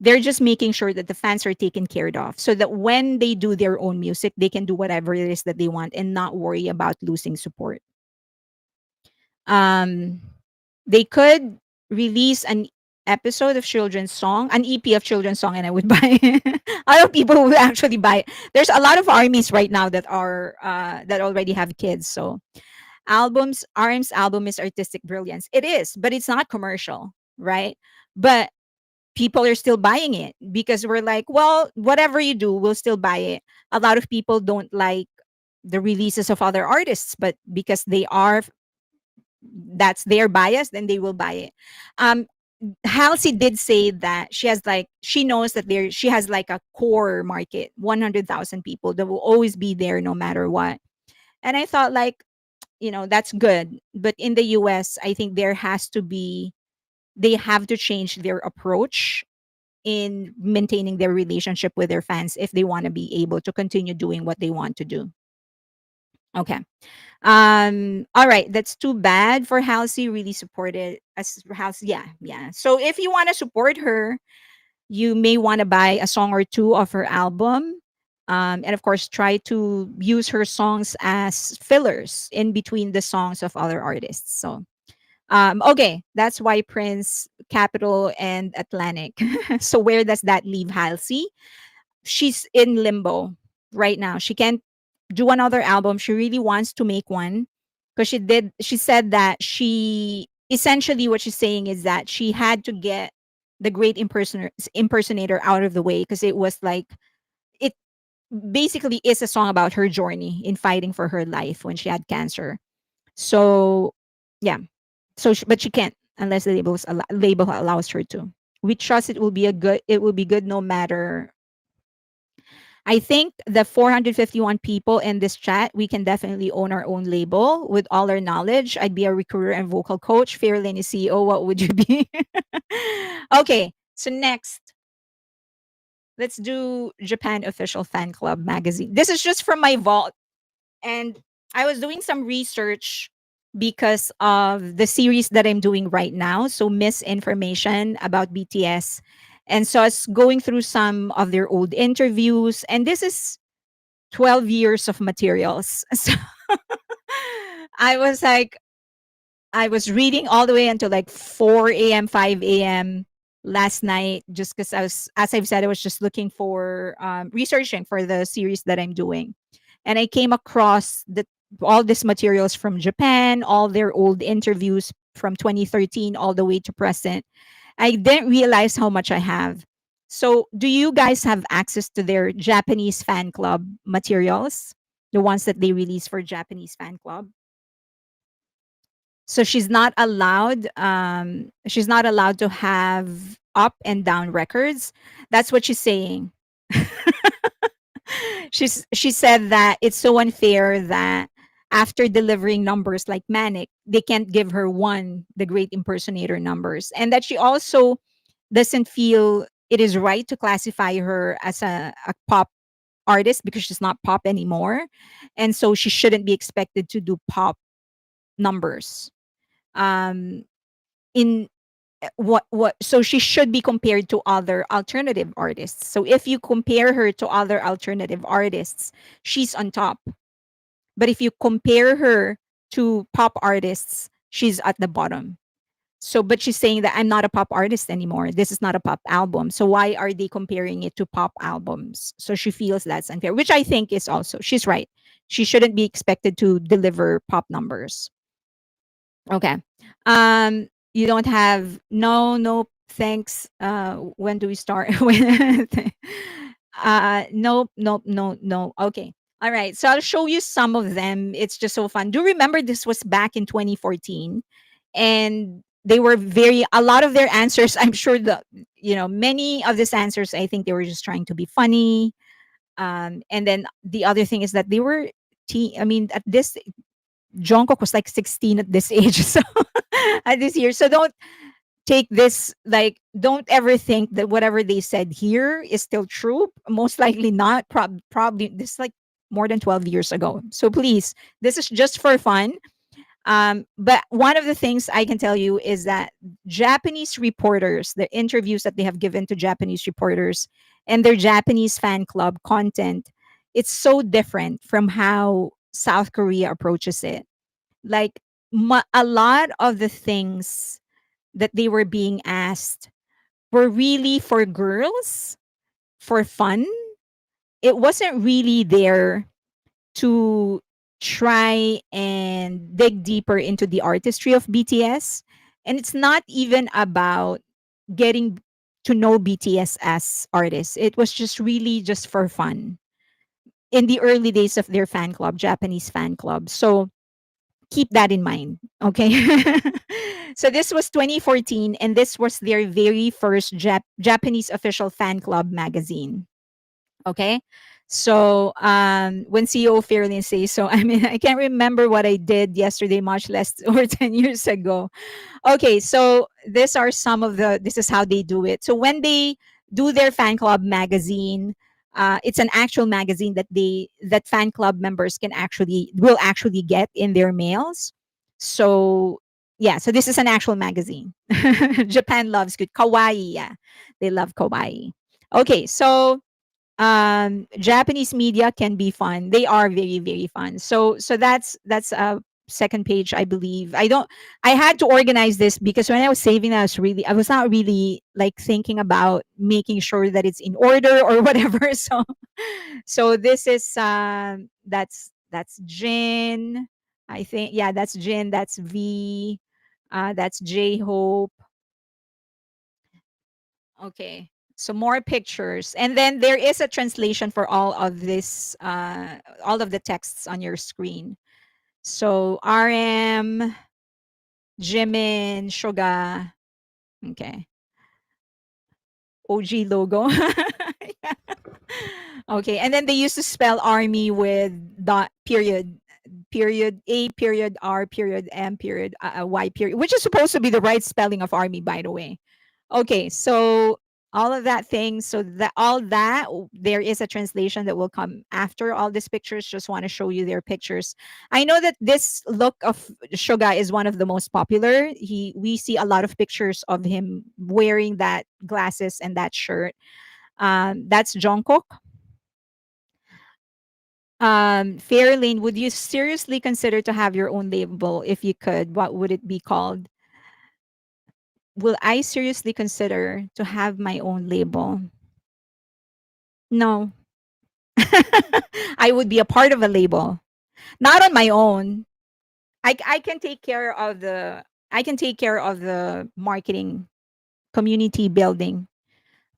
They're just making sure that the fans are taken care of so that when they do their own music, they can do whatever it is that they want and not worry about losing support. Um, they could release an episode of children's song, an EP of children's song, and I would buy it. A lot of people will actually buy it. There's a lot of armies right now that are that already have kids. So RM's album is artistic brilliance. It is, but it's not commercial, right? But people are still buying it because we're like, well, whatever you do, we'll still buy it. A lot of people don't like the releases of other artists, but because they are, that's their bias, then they will buy it. Um, Halsey did say that she knows that she has like a core market, 100,000 people that will always be there no matter what. And I thought like, that's good. But in the US, I think they have to change their approach in maintaining their relationship with their fans if they want to be able to continue doing what they want to do. Okay. All right, that's too bad for Halsey. Really supported as Halsey. Yeah, yeah. So if you want to support her, you may want to buy a song or two of her album. And of course, try to use her songs as fillers in between the songs of other artists. So, okay, that's why Prince, Capital, and Atlantic. So, where does that leave Halsey? She's in limbo right now. She can't do another album. She really wants to make one because she said that she essentially what she's saying is that she had to get the great impersonator out of the way because it was like it basically is a song about her journey in fighting for her life when she had cancer. So yeah, but she can't unless the label allows her to. We trust it will be good no matter. I think the 451 people in this chat, we can definitely own our own label with all our knowledge. I'd be a recruiter and vocal coach. Fairlane is CEO. What would you be? Okay, so next, let's do Japan Official Fan Club magazine. This is just from my vault. And I was doing some research because of the series that I'm doing right now. So, misinformation about BTS. And so I was going through some of their old interviews. And this is 12 years of materials. So I was like, I was reading all the way until like 4 a.m., 5 a.m. last night, just because as I've said, I was just looking for researching for the series that I'm doing. And I came across all these materials from Japan, all their old interviews from 2013 all the way to present. I didn't realize how much I have. So, do you guys have access to their Japanese fan club materials? The ones that they release for Japanese fan club? So she's not allowed to have up and down records. That's what she's saying. She said that it's so unfair that after delivering numbers like Manic, they can't give her the great impersonator numbers. And that she also doesn't feel it is right to classify her as a pop artist because she's not pop anymore. And so she shouldn't be expected to do pop numbers. Um in what so she should be compared to other alternative artists. So if you compare her to other alternative artists, she's on top. But if you compare her to pop artists, she's at the bottom. So, but she's saying that I'm not a pop artist anymore. This is not a pop album. So why are they comparing it to pop albums? So she feels that's unfair, which I think is also, she's right. She shouldn't be expected to deliver pop numbers. Okay. You don't have no thanks. When do we start? Nope, nope, no, no. Okay. All right. So I'll show you some of them. It's just so fun. Do remember this was back in 2014 and they were a lot of their answers, I'm sure many of these answers, I think they were just trying to be funny. And then the other thing is that they were I mean, at this, Jungkook was like 16 at this age, so at this year. So don't take this, like, don't ever think that whatever they said here is still true. Most likely not. Probably this is like more than 12 years ago. So please, this is just for fun. But one of the things I can tell you is that Japanese reporters, the interviews that they have given to Japanese reporters and their Japanese fan club content, it's so different from how South Korea approaches it. Like, a lot of the things that they were being asked were really for girls, for fun. It wasn't really there to try and dig deeper into the artistry of BTS. And it's not even about getting to know BTS as artists. It was just really just for fun in the early days of their fan club, Japanese fan club. So keep that in mind. Okay. So this was 2014, and this was their very first Japanese official fan club magazine. Okay. So when CEO Fairlane says so, I mean, I can't remember what I did yesterday, much less over 10 years ago. Okay, so this is how they do it. So when they do their fan club magazine, it's an actual magazine that fan club members will actually get in their mails. So yeah, so this is an actual magazine. Japan loves good kawaii. Yeah, they love kawaii. Okay, so Japanese media can be fun. They are very, very fun. So that's a second page, I believe. I had to organize this because when I was saving, I was not really like thinking about making sure that it's in order or whatever. So this is that's Jin. I think, yeah, that's Jin, that's V, that's J Hope. Okay. So more pictures. And then there is a translation for all of the texts on your screen. So RM, Jimin, Suga. Okay. OG logo. Yeah. Okay. And then they used to spell army with dot period A period R period M period Y period, which is supposed to be the right spelling of army, by the way. Okay, so all of that thing, so that all that there is a translation that will come after all these pictures. Just want to show you their pictures. I know that this look of Suga is one of the most popular. We see a lot of pictures of him wearing that glasses and that shirt. That's Jungkook. Fairlane, would you seriously consider to have your own label if you could? What would it be called? Will I seriously consider to have my own label? No. I would be a part of a label, not on my own. I can take care of the marketing, community building,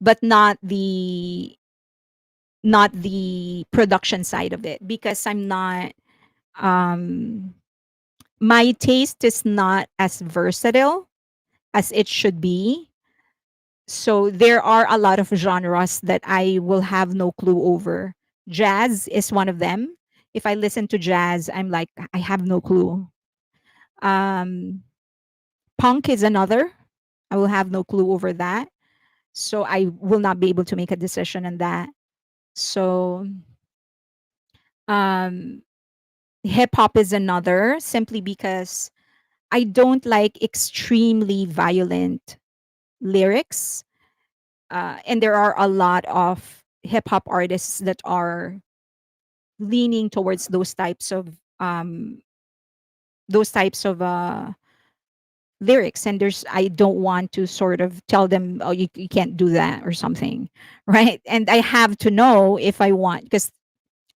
but not the production side of it, because I'm not um my taste is not as versatile as it should be. So there are a lot of genres that I will have no clue over. Jazz is one of them. If I listen to jazz, I'm like, I have no clue. Um, Punk is another. I will have no clue over that. So I will not be able to make a decision on that. So um, hip hop is another, simply because I don't like extremely violent lyrics. And there are a lot of hip hop artists that are leaning towards those types of lyrics, and I don't want to sort of tell them, oh, you can't do that or something. Right? And I have to know if I want, because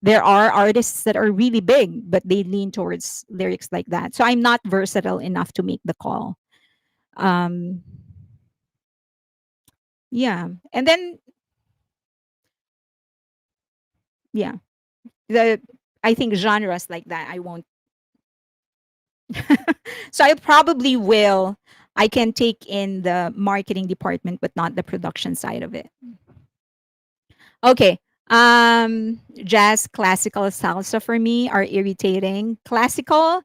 there are artists that are really big but they lean towards lyrics like that, so I'm not versatile enough to make the call. um yeah, and then yeah, the I think genres like that I won't. So I probably will I can take in the marketing department, but not the production side of it. Okay. Jazz, classical, salsa for me are irritating. Classical,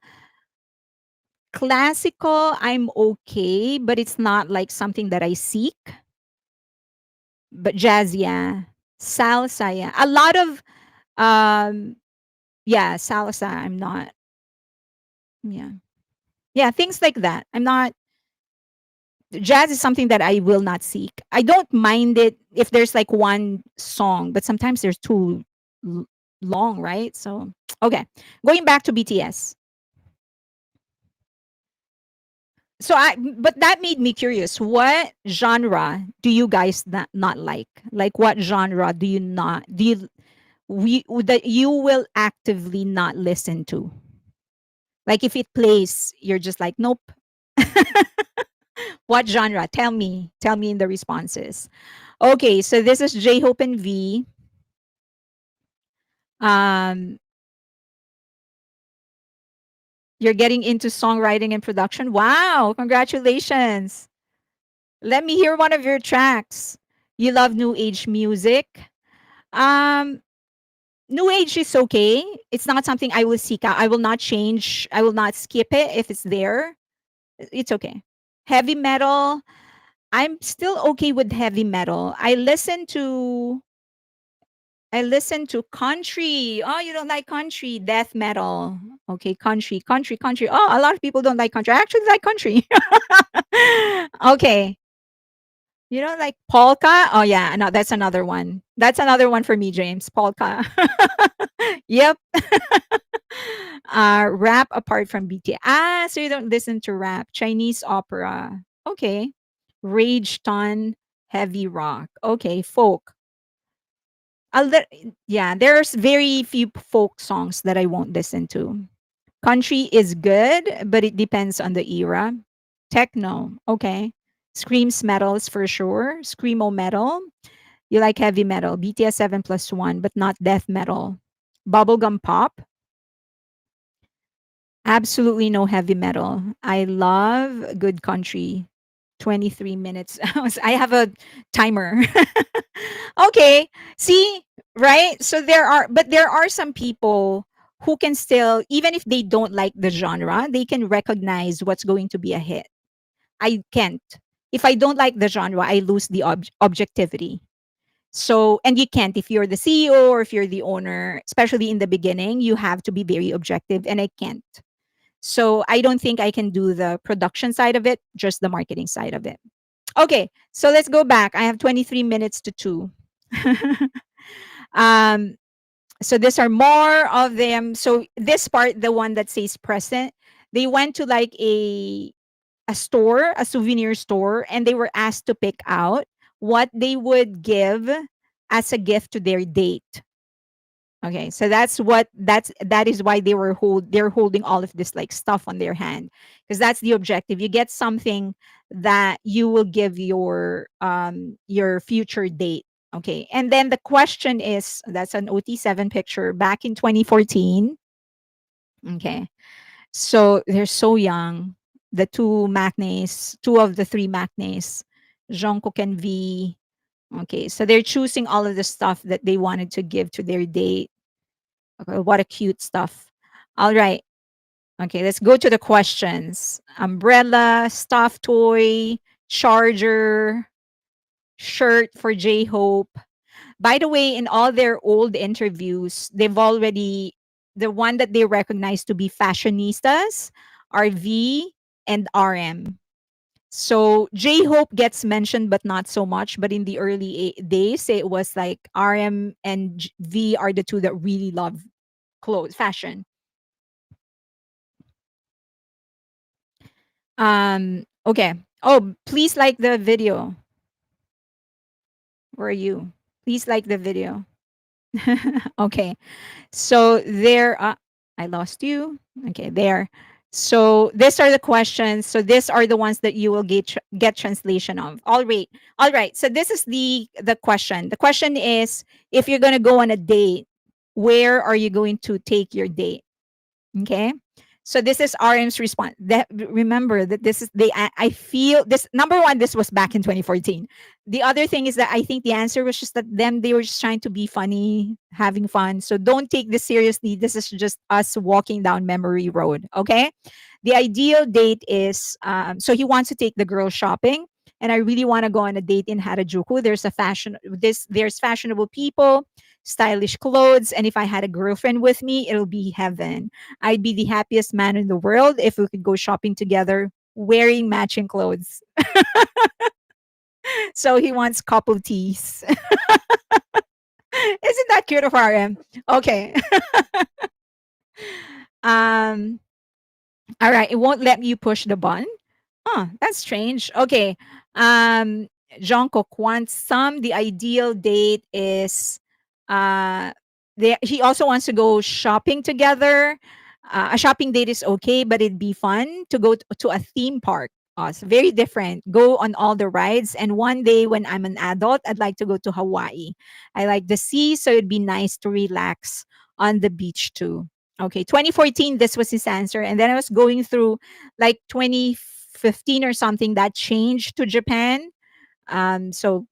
I'm okay, but it's not like something that I seek. But jazz, yeah. Salsa, yeah. A lot of um yeah, salsa, I'm not. Yeah. Yeah, things like that. I'm not. Jazz is something that I will not seek. I don't mind it if there's like one song, but sometimes there's too l- long, right? So, okay. Going back to BTS. But that made me curious. What genre do you guys not like? Like, what genre do you not, do you, that you will actively not listen to? Like, if it plays, you're just like, nope. What genre? Tell me. Tell me in the responses. Okay, so this is J Hope and V. Um, you're getting into songwriting and production. Wow, congratulations. Let me hear one of your tracks. You love new age music. Um, New age is okay. It's not something I will seek out. I will not change. I will not skip it if it's there. It's okay. Heavy metal. I'm still okay with heavy metal. I listen to country. Oh, you don't like country, death metal. Okay, country. Oh, a lot of people don't like country. I actually like country. Okay. You don't like polka? Oh yeah, no, that's another one. That's another one for me, James. Polka. Yep. Rap apart from BTS. Ah, so you don't listen to rap. Chinese opera. Okay. Rage ton, heavy rock. Okay, folk. Yeah, there's very few folk songs that I won't listen to. Country is good, but it depends on the era. Techno, okay. Screams metals for sure. Screamo metal. You like heavy metal. BTS 7+1, but not death metal. Bubblegum pop. Absolutely no heavy metal. I love good country. 23 minutes. I have a timer. Okay. See, right? So there are some people who can still, even if they don't like the genre, they can recognize what's going to be a hit. I can't. If I don't like the genre, I lose the objectivity. So, and you can't if you're the CEO or if you're the owner, especially in the beginning, you have to be very objective, and I can't. So, I don't think I can do the production side of it, just the marketing side of it. Okay, so let's go back. I have 23 minutes to 2. um, so these are more of them. So this part, the one that says present, they went to like a store, a souvenir store, and they were asked to pick out what they would give as a gift to their date. Okay, so that is why they're holding all of this like stuff on their hand, because that's the objective. You get something that you will give your future date. Okay, and then the question is, that's an OT7 picture back in 2014. Okay, so they're so young. The two of the three Macnays, Jungkook and V. Okay, so they're choosing all of the stuff that they wanted to give to their date. Okay, what a cute stuff. All right. Okay, let's go to the questions. Umbrella, stuffed toy, charger, shirt for J Hope. By the way, in all their old interviews, the one that they recognize to be fashionistas are V and RM. So J Hope gets mentioned, but not so much. But in the early days, it was like RM and V are the two that really love clothes, fashion. Okay. Oh, please like the video. Where are you? Please like the video. Okay. So there, I lost you. Okay, there. So these are the questions. So these are the ones that you will get translation of. All right. All right. So this is the question. The question is, if you're going to go on a date, where are you going to take your date? Okay. So this is RM's response. That, remember that this is they. I feel this, number one. This was back in 2014. The other thing is that I think the answer was just that them. They were just trying to be funny, having fun. So don't take this seriously. This is just us walking down memory road. Okay. The ideal date is so he wants to take the girl shopping, and I really want to go on a date in Harajuku. There's fashionable people, stylish clothes, and if I had a girlfriend with me, it'll be heaven. I'd be the happiest man in the world if we could go shopping together wearing matching clothes. So he wants couple tees. Isn't that cute of RM? Okay. um all right, it won't let you push the button. Huh, that's strange. Okay. Um, Jungkook wants some. The ideal date is uh he also wants to go shopping together. A shopping date is okay, but it'd be fun to go to a theme park. Oh, it's very different. Go on all the rides. And one day when I'm an adult, I'd like to go to Hawaii. I like the sea, so it'd be nice to relax on the beach too. Okay, 2014, this was his answer. And then I was going through like 2015 or something that changed to Japan. So,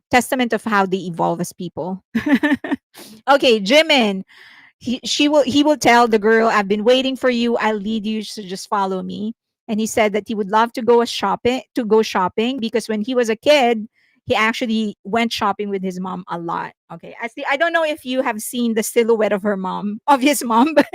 testament of how they evolve as people. Okay, Jimin, he will tell the girl, I've been waiting for you, I'll lead you, so just follow me. And he said that he would love to go shopping because when he was a kid, he actually went shopping with his mom a lot. Okay, I don't know if you have seen the silhouette of his mom, but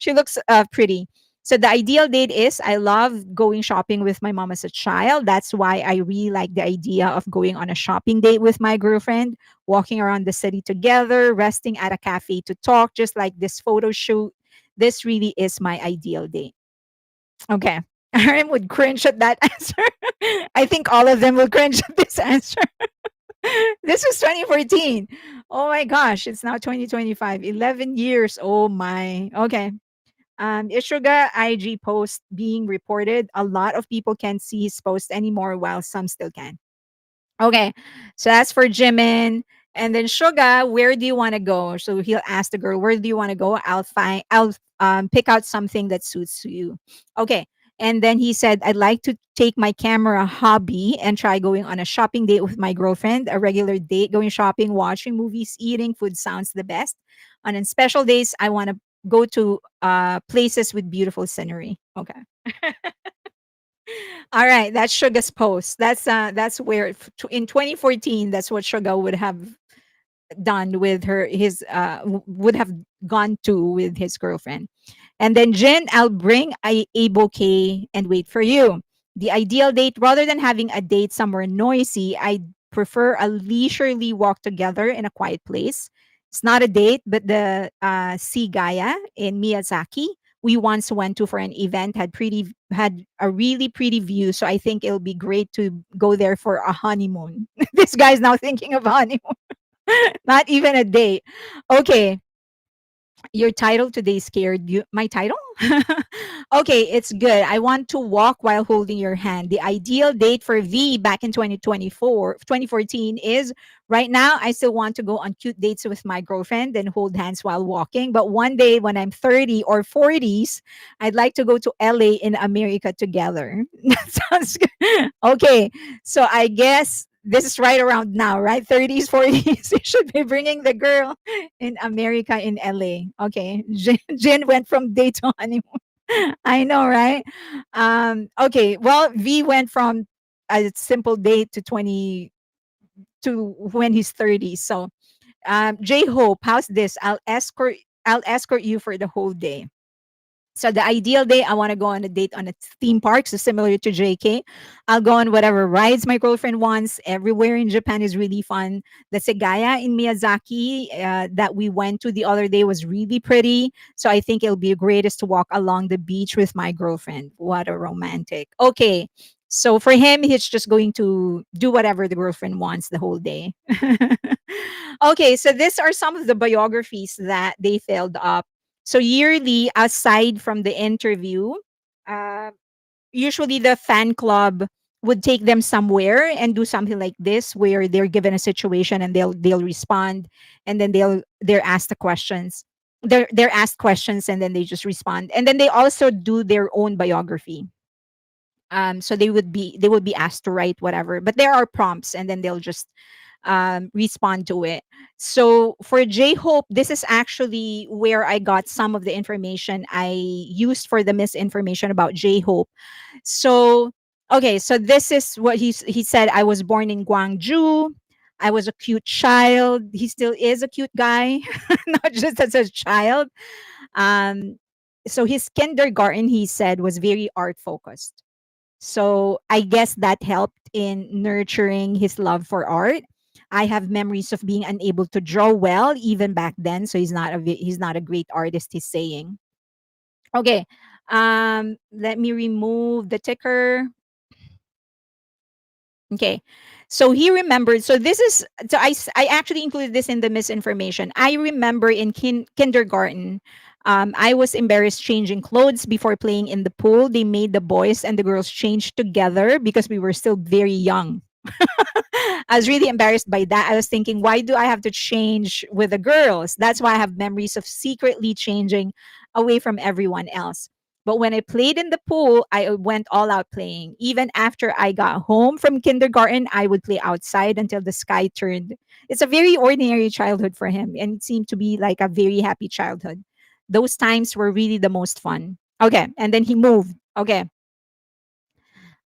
she looks pretty. So the ideal date is, I love going shopping with my mom as a child. That's why I really like the idea of going on a shopping date with my girlfriend, walking around the city together, resting at a cafe to talk, just like this photo shoot. This really is my ideal date. Okay. Aaron would cringe at that answer. I think all of them will cringe at this answer. This was 2014. Oh my gosh, it's now 2025. 11 years. Oh my. Okay. Ishuga IG post being reported. A lot of people can't see his post anymore, while some still can. Okay. So that's for Jimin. And then Suga, where do you want to go? So he'll ask the girl, where do you want to go? I'll pick out something that suits you. Okay. And then he said, I'd like to take my camera hobby and try going on a shopping date with my girlfriend. A regular date, going shopping, watching movies, eating food sounds the best. And on special days, I want to go to places with beautiful scenery. Okay. All right, that's Suga's post. That's where in 2014, that's what Suga would have done with would have gone to with his girlfriend. And then Jin, I'll bring a bouquet and wait for you. The ideal date, rather than having a date somewhere noisy, I prefer a leisurely walk together in a quiet place. It's not a date, but the Sea Gaia in Miyazaki we once went to for an event had a really pretty view. So I think it'll be great to go there for a honeymoon. This guy's now thinking of honeymoon. Not even a date. Okay. Your title today scared you. My title? Okay, it's good. I want to walk while holding your hand. The ideal date for V back in 2014 is right now. I still want to go on cute dates with my girlfriend and hold hands while walking. But one day when I'm 30 or 40s, I'd like to go to LA in America together. That sounds good. Okay, so I guess this is right around now, right? 30s, 40s. You should be bringing the girl in America in LA. Okay. Jin went from date to honeymoon. I know, right? Okay. Well, V went from a simple date to 20 to when he's 30. So, J Hope, how's this? I'll escort you for the whole day. So the ideal day, I want to go on a date on a theme park, so similar to JK. I'll go on whatever rides my girlfriend wants. Everywhere in Japan is really fun. The Segaya in Miyazaki that we went to the other day was really pretty. So I think it'll be greatest to walk along the beach with my girlfriend. What a romantic. Okay. So for him, he's just going to do whatever the girlfriend wants the whole day. Okay, so these are some of the biographies that they filled up. So yearly, aside from the interview, uh, usually the fan club would take them somewhere and do something like this, where they're given a situation and they'll respond, and then they're asked the questions. they're asked questions and then they just respond. And then they also do their own biography. So they would be asked to write whatever, but there are prompts and then they'll just respond to it. So for J Hope, this is actually where I got some of the information I used for the misinformation about J Hope. So okay, so this is what he said. I was born in Gwangju. I was a cute child. He still is a cute guy, not just as a child. Um, so his kindergarten, he said, was very art focused. So I guess that helped in nurturing his love for art. I have memories of being unable to draw well even back then. So he's not a great artist. He's saying, okay. Let me remove the ticker. Okay. So he remembered. So this is, so I actually included this in the misinformation. I remember in kindergarten, I was embarrassed changing clothes before playing in the pool. They made the boys and the girls change together because we were still very young. I was really embarrassed by that. I was thinking, why do I have to change with the girls? That's why I have memories of secretly changing away from everyone else. But when I played in the pool, I went all out playing. Even after I got home from kindergarten, I would play outside until the sky turned. It's a very ordinary childhood for him, and it seemed to be like a very happy childhood. Those times were really the most fun. Okay, and then he moved. Okay.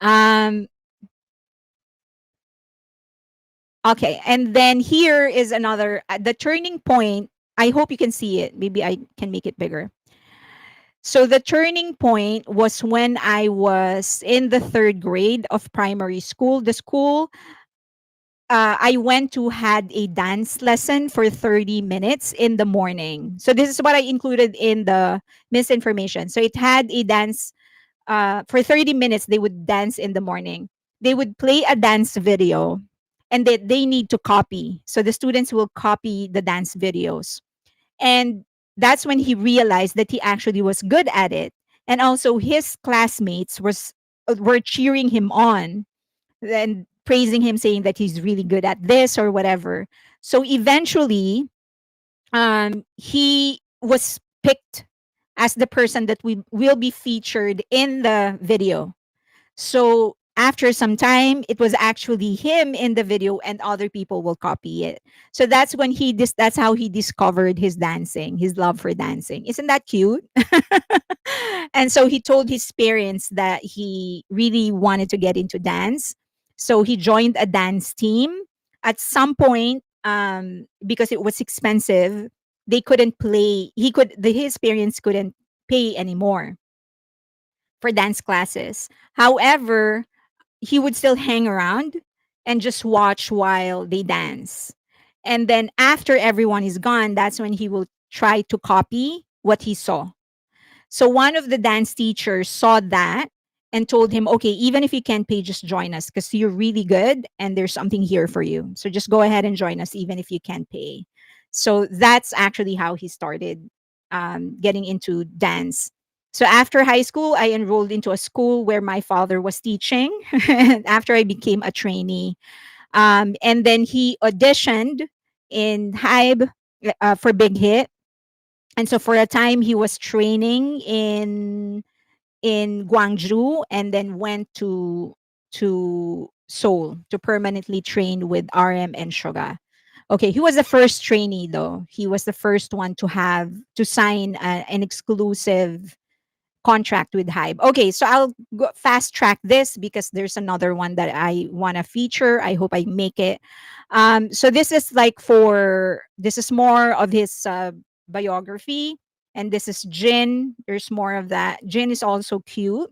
Um, Okay, and then here is another the turning point. I hope you can see it. Maybe I can make it bigger. So the turning point was when I was in the third grade of primary school. The school I went to had a dance lesson for 30 minutes in the morning. So this is what I included in the misinformation. So it had a dance for 30 minutes. They would dance in the morning. They would play a dance video and they need to copy. So the students will copy the dance videos. And that's when he realized that he actually was good at it. And also his classmates were cheering him on and praising him, saying that he's really good at this or whatever. So eventually, he was picked as the person that we will be featured in the video. So after some time, it was actually him in the video, and other people will copy it. So that's when that's how he discovered his dancing, his love for dancing. Isn't that cute? And so he told his parents that he really wanted to get into dance. So he joined a dance team. At some point, because it was expensive, they couldn't play. His parents couldn't pay anymore for dance classes. However, he would still hang around and just watch while they dance. And then after everyone is gone, that's when he will try to copy what he saw. So one of the dance teachers saw that and told him, okay, even if you can't pay, just join us because you're really good and there's something here for you. So just go ahead and join us, even if you can't pay. So that's actually how he started getting into dance. So after high school, I enrolled into a school where my father was teaching after I became a trainee. And then he auditioned in Hybe for Big Hit. And so for a time, he was training in Gwangju and then went to Seoul to permanently train with RM and Suga. Okay, he was the first trainee though. He was the first one to sign an exclusive contract with Hybe. Okay, so I'll fast track this because there's another one that I want to feature. I hope I make it. So this is more of his biography, and this is Jin. There's more of that. Jin is also cute.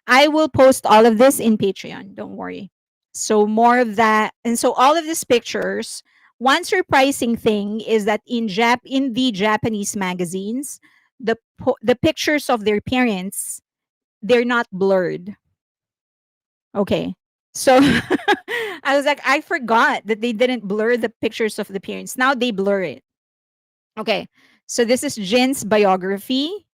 I will post all of this in Patreon. Don't worry. So more of that, and so all of these pictures. One surprising thing is that in the Japanese magazines, the pictures of their parents, they're not blurred. Okay. So I was like, I forgot that they didn't blur the pictures of the parents. Now they blur it. Okay. So this is Jin's biography.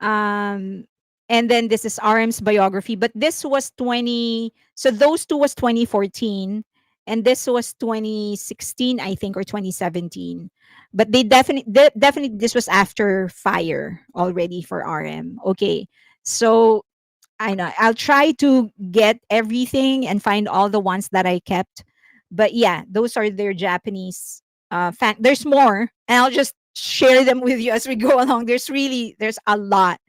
Um, and then this is RM's biography. But this was 20, so those two was 2014. and this was 2016, I think, or 2017. But they definitely this was after fire already for RM. Okay, so I know I'll try to get everything and find all the ones that I kept. But yeah, those are their Japanese fan. There's more, and I'll just share them with you as we go along. There's a lot.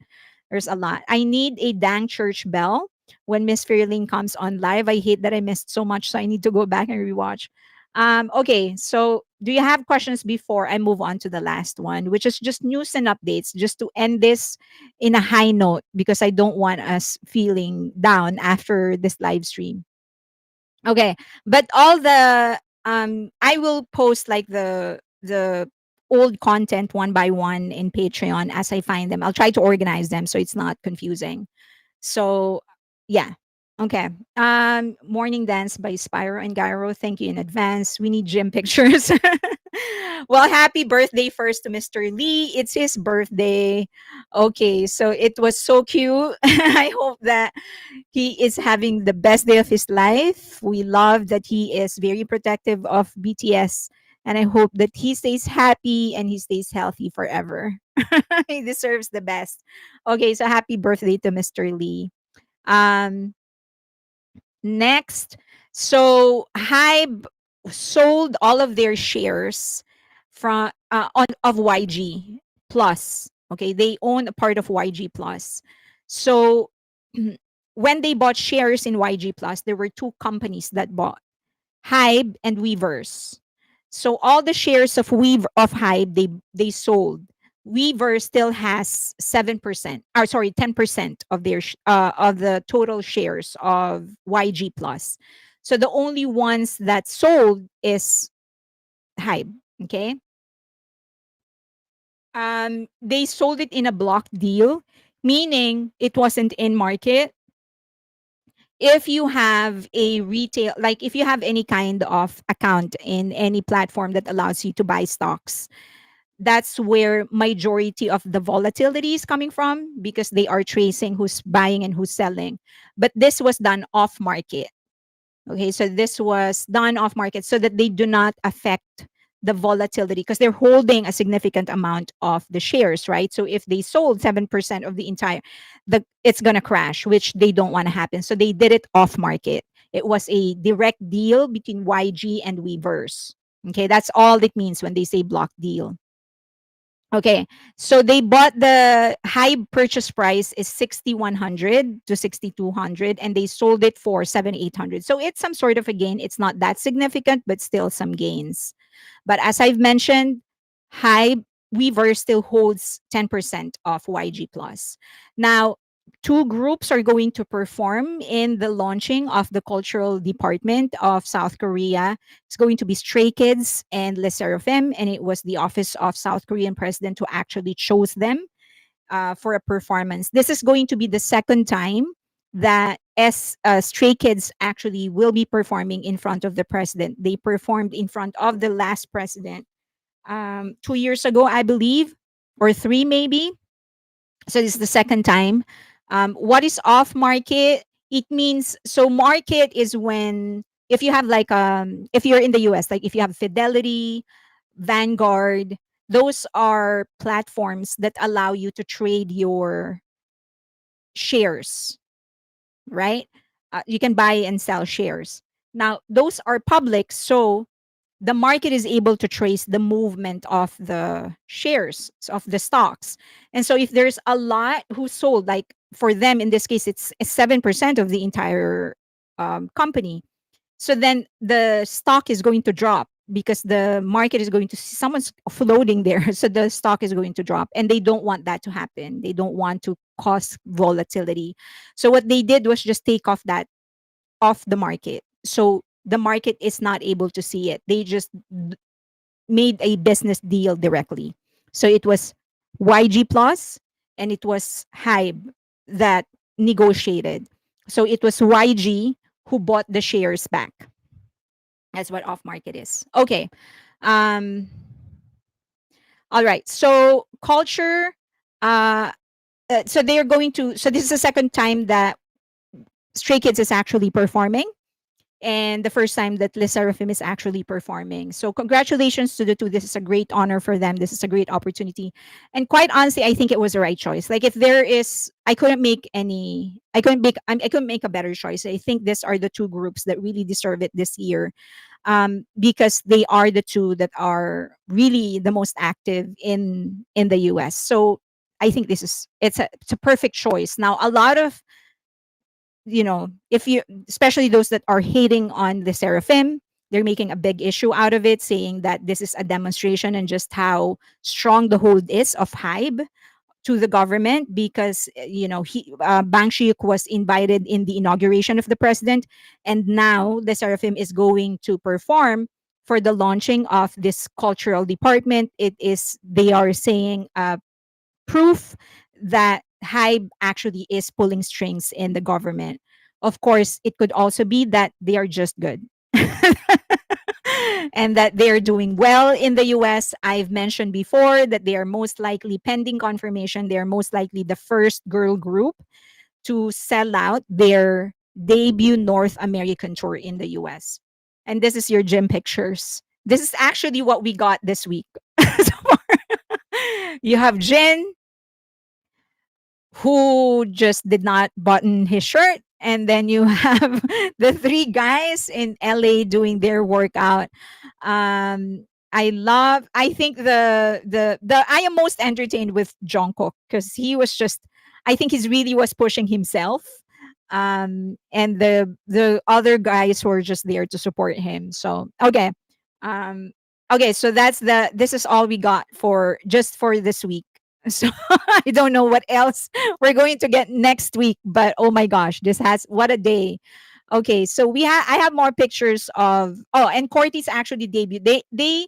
There's a lot. I need a dang church bell when Miss Fairlane comes on live. I hate that I missed so much, so I need to go back and rewatch. Okay, so do you have questions before I move on to the last one, which is just news and updates, just to end this in a high note because I don't want us feeling down after this live stream. Okay, but all the I will post like the old content one by one in Patreon as I find them. I'll try to organize them so it's not confusing. So, yeah. Okay. Morning Dance by Spyro and Gyro. Thank you in advance. We need gym pictures. Well, happy birthday first to Mr. Lee. It's his birthday. Okay, so it was so cute. I hope that he is having the best day of his life. We love that he is very protective of BTS. And I hope that he stays happy and he stays healthy forever. He deserves the best. Okay, so happy birthday to Mr. Lee. Um, Next, so Hybe sold all of their shares from on of YG Plus. Okay, they own a part of YG Plus. So when they bought shares in YG Plus, there were two companies that bought Hybe and Weverse. So all the shares of Hybe they sold. Weaver still has 7%, or sorry, 10% of their of the total shares of YG Plus. So the only ones that sold is Hybe. Okay. They sold it in a block deal, meaning it wasn't in market. If you have a retail, like if you have any kind of account in any platform that allows you to buy stocks, that's where majority of the volatility is coming from because they are tracing who's buying and who's selling. But this was done off market. Okay, so this was done off market so that they do not affect the volatility because they're holding a significant amount of the shares, right? So if they sold 7% of the entire, it's going to crash, which they don't want to happen. So they did it off market. It was a direct deal between YG and Weverse. Okay, that's all it means when they say block deal. Okay, so they bought the high purchase price is 6,100 to 6,200, and they sold it for 7,800. So it's some sort of a gain. It's not that significant, but still some gains. But as I've mentioned, high Weaver still holds 10% of YG Plus. Now, two groups are going to perform in the launching of the cultural department of South Korea. It's going to be Stray Kids and Le Seraphim, and it was the office of South Korean president who actually chose them for a performance. This is going to be the second time that Stray Kids actually will be performing in front of the president. They performed in front of the last president 2 years ago, I believe, or three maybe. So this is the second time. What is off market? It means so market is when if you have like if you're in the US, like if you have Fidelity, Vanguard, those are platforms that allow you to trade your shares, right? You can buy and sell shares. Now, those are public, so the market is able to trace the movement of the shares of the stocks. And so if there's a lot who sold, like for them in this case, it's 7% of the entire company. So then the stock is going to drop because the market is going to see someone's floating there. So the stock is going to drop. And they don't want that to happen. They don't want to cause volatility. So what they did was just take off that off the market. So the market is not able to see it. They just made a business deal directly. So it was YG Plus and it was Hybe that negotiated. So it was YG who bought the shares back. That's what off market is. Okay. Um, all right. So culture. Uh, so they're going to. So this is the second time that Stray Kids is actually performing. and the first time that Le Seraphim is actually performing. So congratulations to the two. This is a great honor for them. This is a great opportunity. And quite honestly, I think it was the right choice. Like if there is I couldn't make a better choice. I think these are the two groups that really deserve it this year. Because they are the two that are really the most active in the US. So I think it's a perfect choice. Now a lot of, if you, especially those that are hating on the Seraphim, they're making a big issue out of it, saying that this is a demonstration and just how strong the hold is of Hybe to the government, because Bang Shiyuk was invited in the inauguration of the president, and now the Seraphim is going to perform for the launching of this cultural department. It is, they are saying, proof that Hybe actually is pulling strings in the government. Of course, it could also be that they are just good. And that they're doing well in the US. I've mentioned before that they are most likely, pending confirmation, they are most likely the first girl group to sell out their debut North American tour in the US. And this is your gym pictures. This is actually what we got this week. So you have Jin, who just did not button his shirt. And then you have the three guys in LA doing their workout. I think the I am most entertained with Jungkook, because he was just, I think he's really was pushing himself. And the other guys were just there to support him. So okay. Um okay, so this is all we got for just for this week. So I don't know what else we're going to get next week, but oh my gosh, this has, what a day. Okay, so I have more pictures of, oh, and Corty's actually debuted. They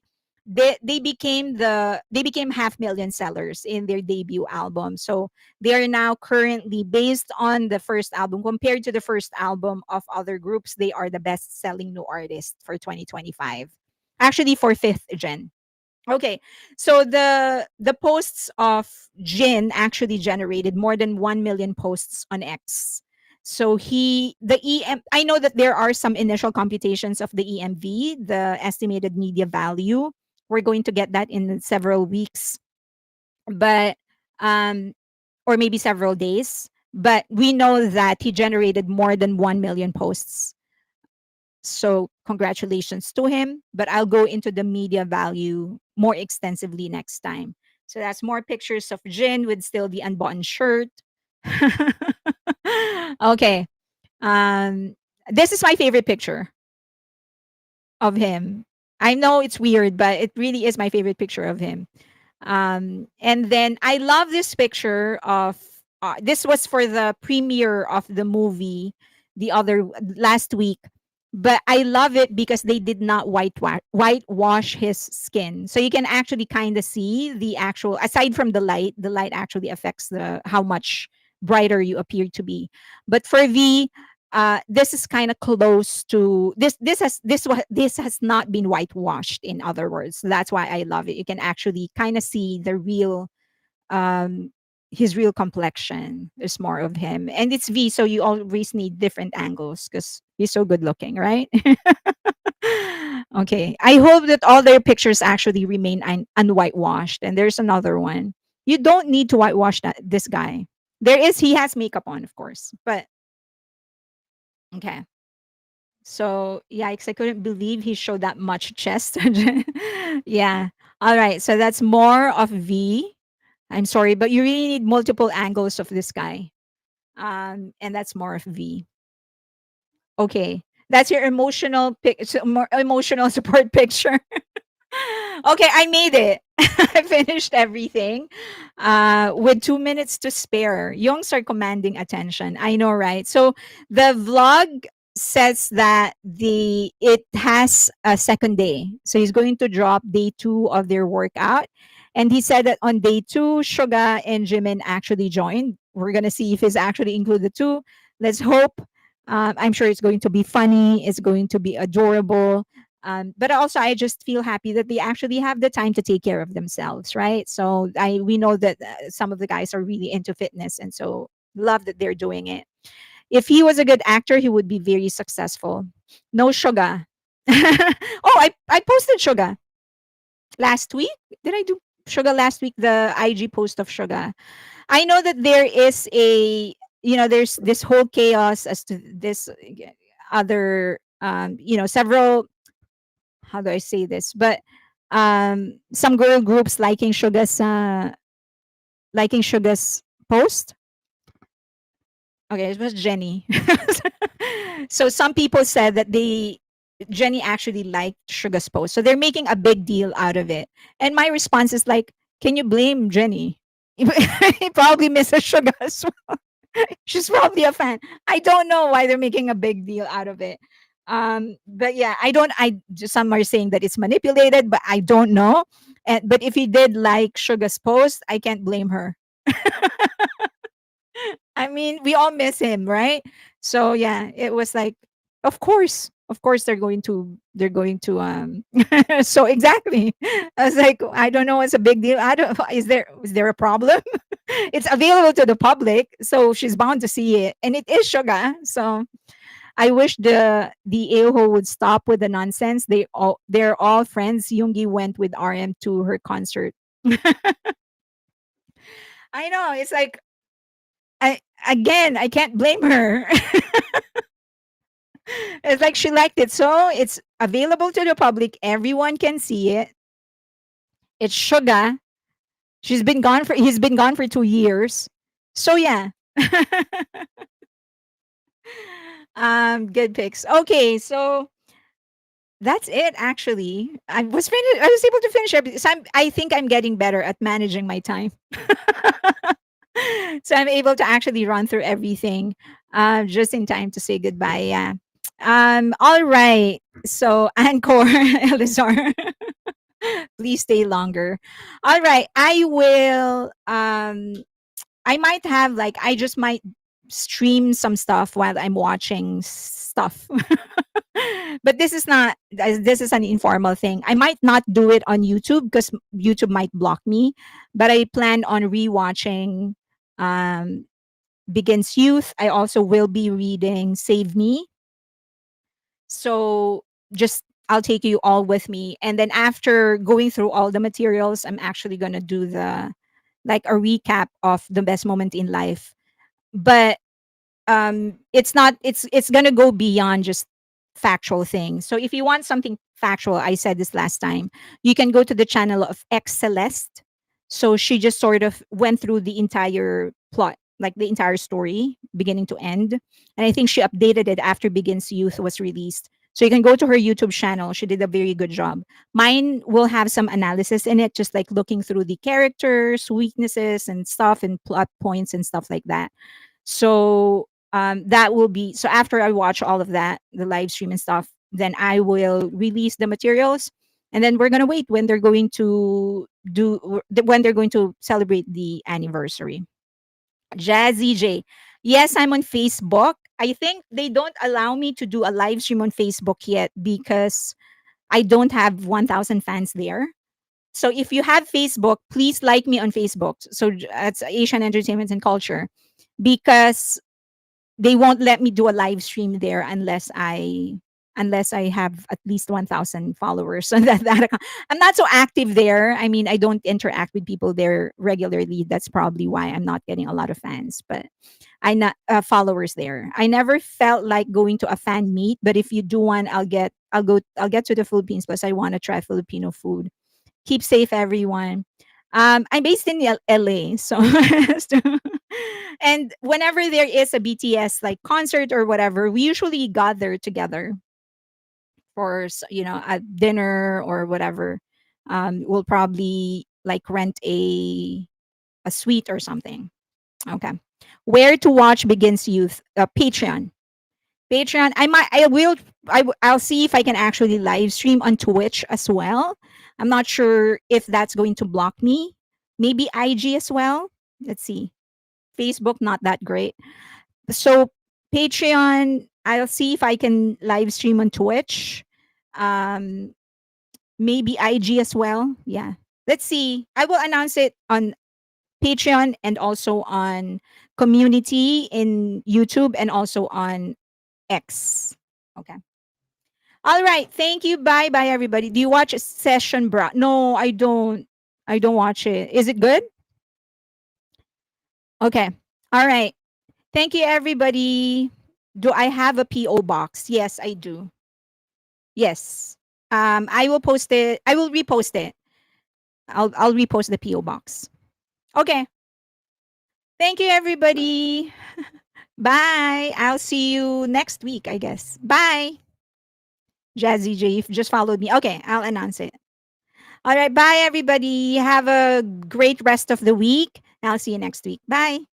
became half million sellers in their debut album. So they are now currently, based on the first album, compared to the first album of other groups, they are the best selling new artist for 2025. Actually for fifth gen. Okay, so the posts of Jin actually generated more than 1 million posts on X. So I know that there are some initial computations of the EMV, the estimated media value. We're going to get that in several weeks, but um, or maybe several days. But we know that he generated more than 1 million posts. So congratulations to him. But I'll go into the media value more extensively next time. So that's more pictures of Jin with still the unbuttoned shirt. Okay. Um, this is my favorite picture of him. I know it's weird, but it really is my favorite picture of him. And then I love this picture of, this was for the premiere of the movie the other last week. But I love it because they did not whitewash his skin. So you can actually kind of see the actual, aside from the light actually affects the how much brighter you appear to be. But for V, this is kind of close to this has not been whitewashed, in other words. That's why I love it. You can actually kind of see the real, um his real complexion. There's more of him, and it's V, so you always need different angles because he's so good looking, right? Okay, I hope that all their pictures actually remain unwhitewashed. And there's another one. You don't need to whitewash this guy. He has makeup on, of course, but okay. So yikes, I couldn't believe he showed that much chest. Yeah. All right. So that's more of V. I'm sorry, but you really need multiple angles of this guy. And that's more of V. Okay. That's your more emotional support picture. Okay, I made it. I finished everything. With 2 minutes to spare. Youngs are commanding attention. I know, right? So the vlog says that it has a second day. So he's going to drop day 2 of their workout. And he said that on day 2, Suga and Jimin actually joined. We're gonna see if he's actually included too. Let's hope. I'm sure it's going to be funny. It's going to be adorable. But also, I just feel happy that they actually have the time to take care of themselves, right? So we know that some of the guys are really into fitness, and so love that they're doing it. If he was a good actor, he would be very successful. No sugar. Oh, I posted sugar last week. Did I do sugar last week? The IG post of sugar. I know that there is there's this whole chaos as to this other, several, how do I say this? But some girl groups liking Sugar's post. Okay, it was Jenny. So some people said that Jenny actually liked Sugar's post. So they're making a big deal out of it. And my response is like, can you blame Jenny? He probably misses Sugar as well. She's probably a fan. I don't know why they're making a big deal out of it. But yeah, some are saying that it's manipulated, but I don't know. But if he did like Sugar's post, I can't blame her. I mean, we all miss him, right? So yeah, it was like, of course they're going to so exactly. I was like, I don't know what's a big deal. I don't is there a problem? It's available to the public, so she's bound to see it. And it is Sugar. So I wish the AOHO would stop with the nonsense. They're all friends. Yoongi went with RM to her concert. I know. It's like I can't blame her. It's like she liked it. So it's available to the public. Everyone can see it. It's Sugar. He's been gone for 2 years. So yeah. Good picks. Okay, so that's it actually. I was able to finish everything. So I think I'm getting better at managing my time. So I'm able to actually run through everything just in time to say goodbye. Yeah. All right. So Anchor, Elizar, please stay longer. All right. I might have like I just might stream some stuff while I'm watching stuff. But this is an informal thing. I might not do it on YouTube because YouTube might block me, but I plan on rewatching um Begins Youth. I also will be reading Save Me. So just I'll take you all with me. And then after going through all the materials, I'm actually gonna do the like a recap of the best moment in life. But it's not it's gonna go beyond just factual things. So if you want something factual, I said this last time, you can go to the channel of X Celeste. So she just sort of went through the entire plot, like the entire story beginning to end, and I think she updated it after Begins Youth was released. So you can go to her YouTube channel. She did a very good job. Mine will have some analysis in it, just like looking through the characters, weaknesses and stuff, and plot points and stuff like that. So that will be so after I watch all of that, the live stream and stuff, then I will release the materials, and then we're gonna wait when they're going to when they're going to celebrate the anniversary. Jazzy J. Yes, I'm on Facebook. I think they don't allow me to do a live stream on Facebook yet because I don't have 1,000 fans there. So if you have Facebook, please like me on Facebook. So that's Asian Entertainment and Culture, because they won't let me do a live stream there unless I have at least 1,000 followers on that account. I'm not so active there. I mean, I don't interact with people there regularly. That's probably why I'm not getting a lot of fans, but I not followers there. I never felt like going to a fan meet, but if you do one, I'll get to the Philippines because I want to try Filipino food. Keep safe, everyone. I'm based in LA, so and whenever there is a BTS like concert or whatever, we usually gather together for a dinner or whatever. We'll probably like rent a suite or something. Okay, where to watch Begins Youth? Patreon. Patreon. I'll see if I can actually live stream on Twitch as well. I'm not sure if that's going to block me. Maybe IG as well. Let's see. Facebook, not that great. So Patreon, I'll see if I can live stream on Twitch. Um, Maybe IG as well. Yeah. Let's see. I will announce it on Patreon and also on community in YouTube and also on X. Okay. All right. Thank you. Bye bye, everybody. Do you watch Session Bra? No, I don't. I don't watch it. Is it good? Okay. All right. Thank you, everybody. Do I have a PO box? Yes, I do. Yes. I will post it. I will repost it. I'll repost the PO box. Okay. Thank you, everybody. Bye. I'll see you next week, I guess. Bye. Jazzy J, if just followed me. Okay, I'll announce it. All right. Bye, everybody. Have a great rest of the week. I'll see you next week. Bye.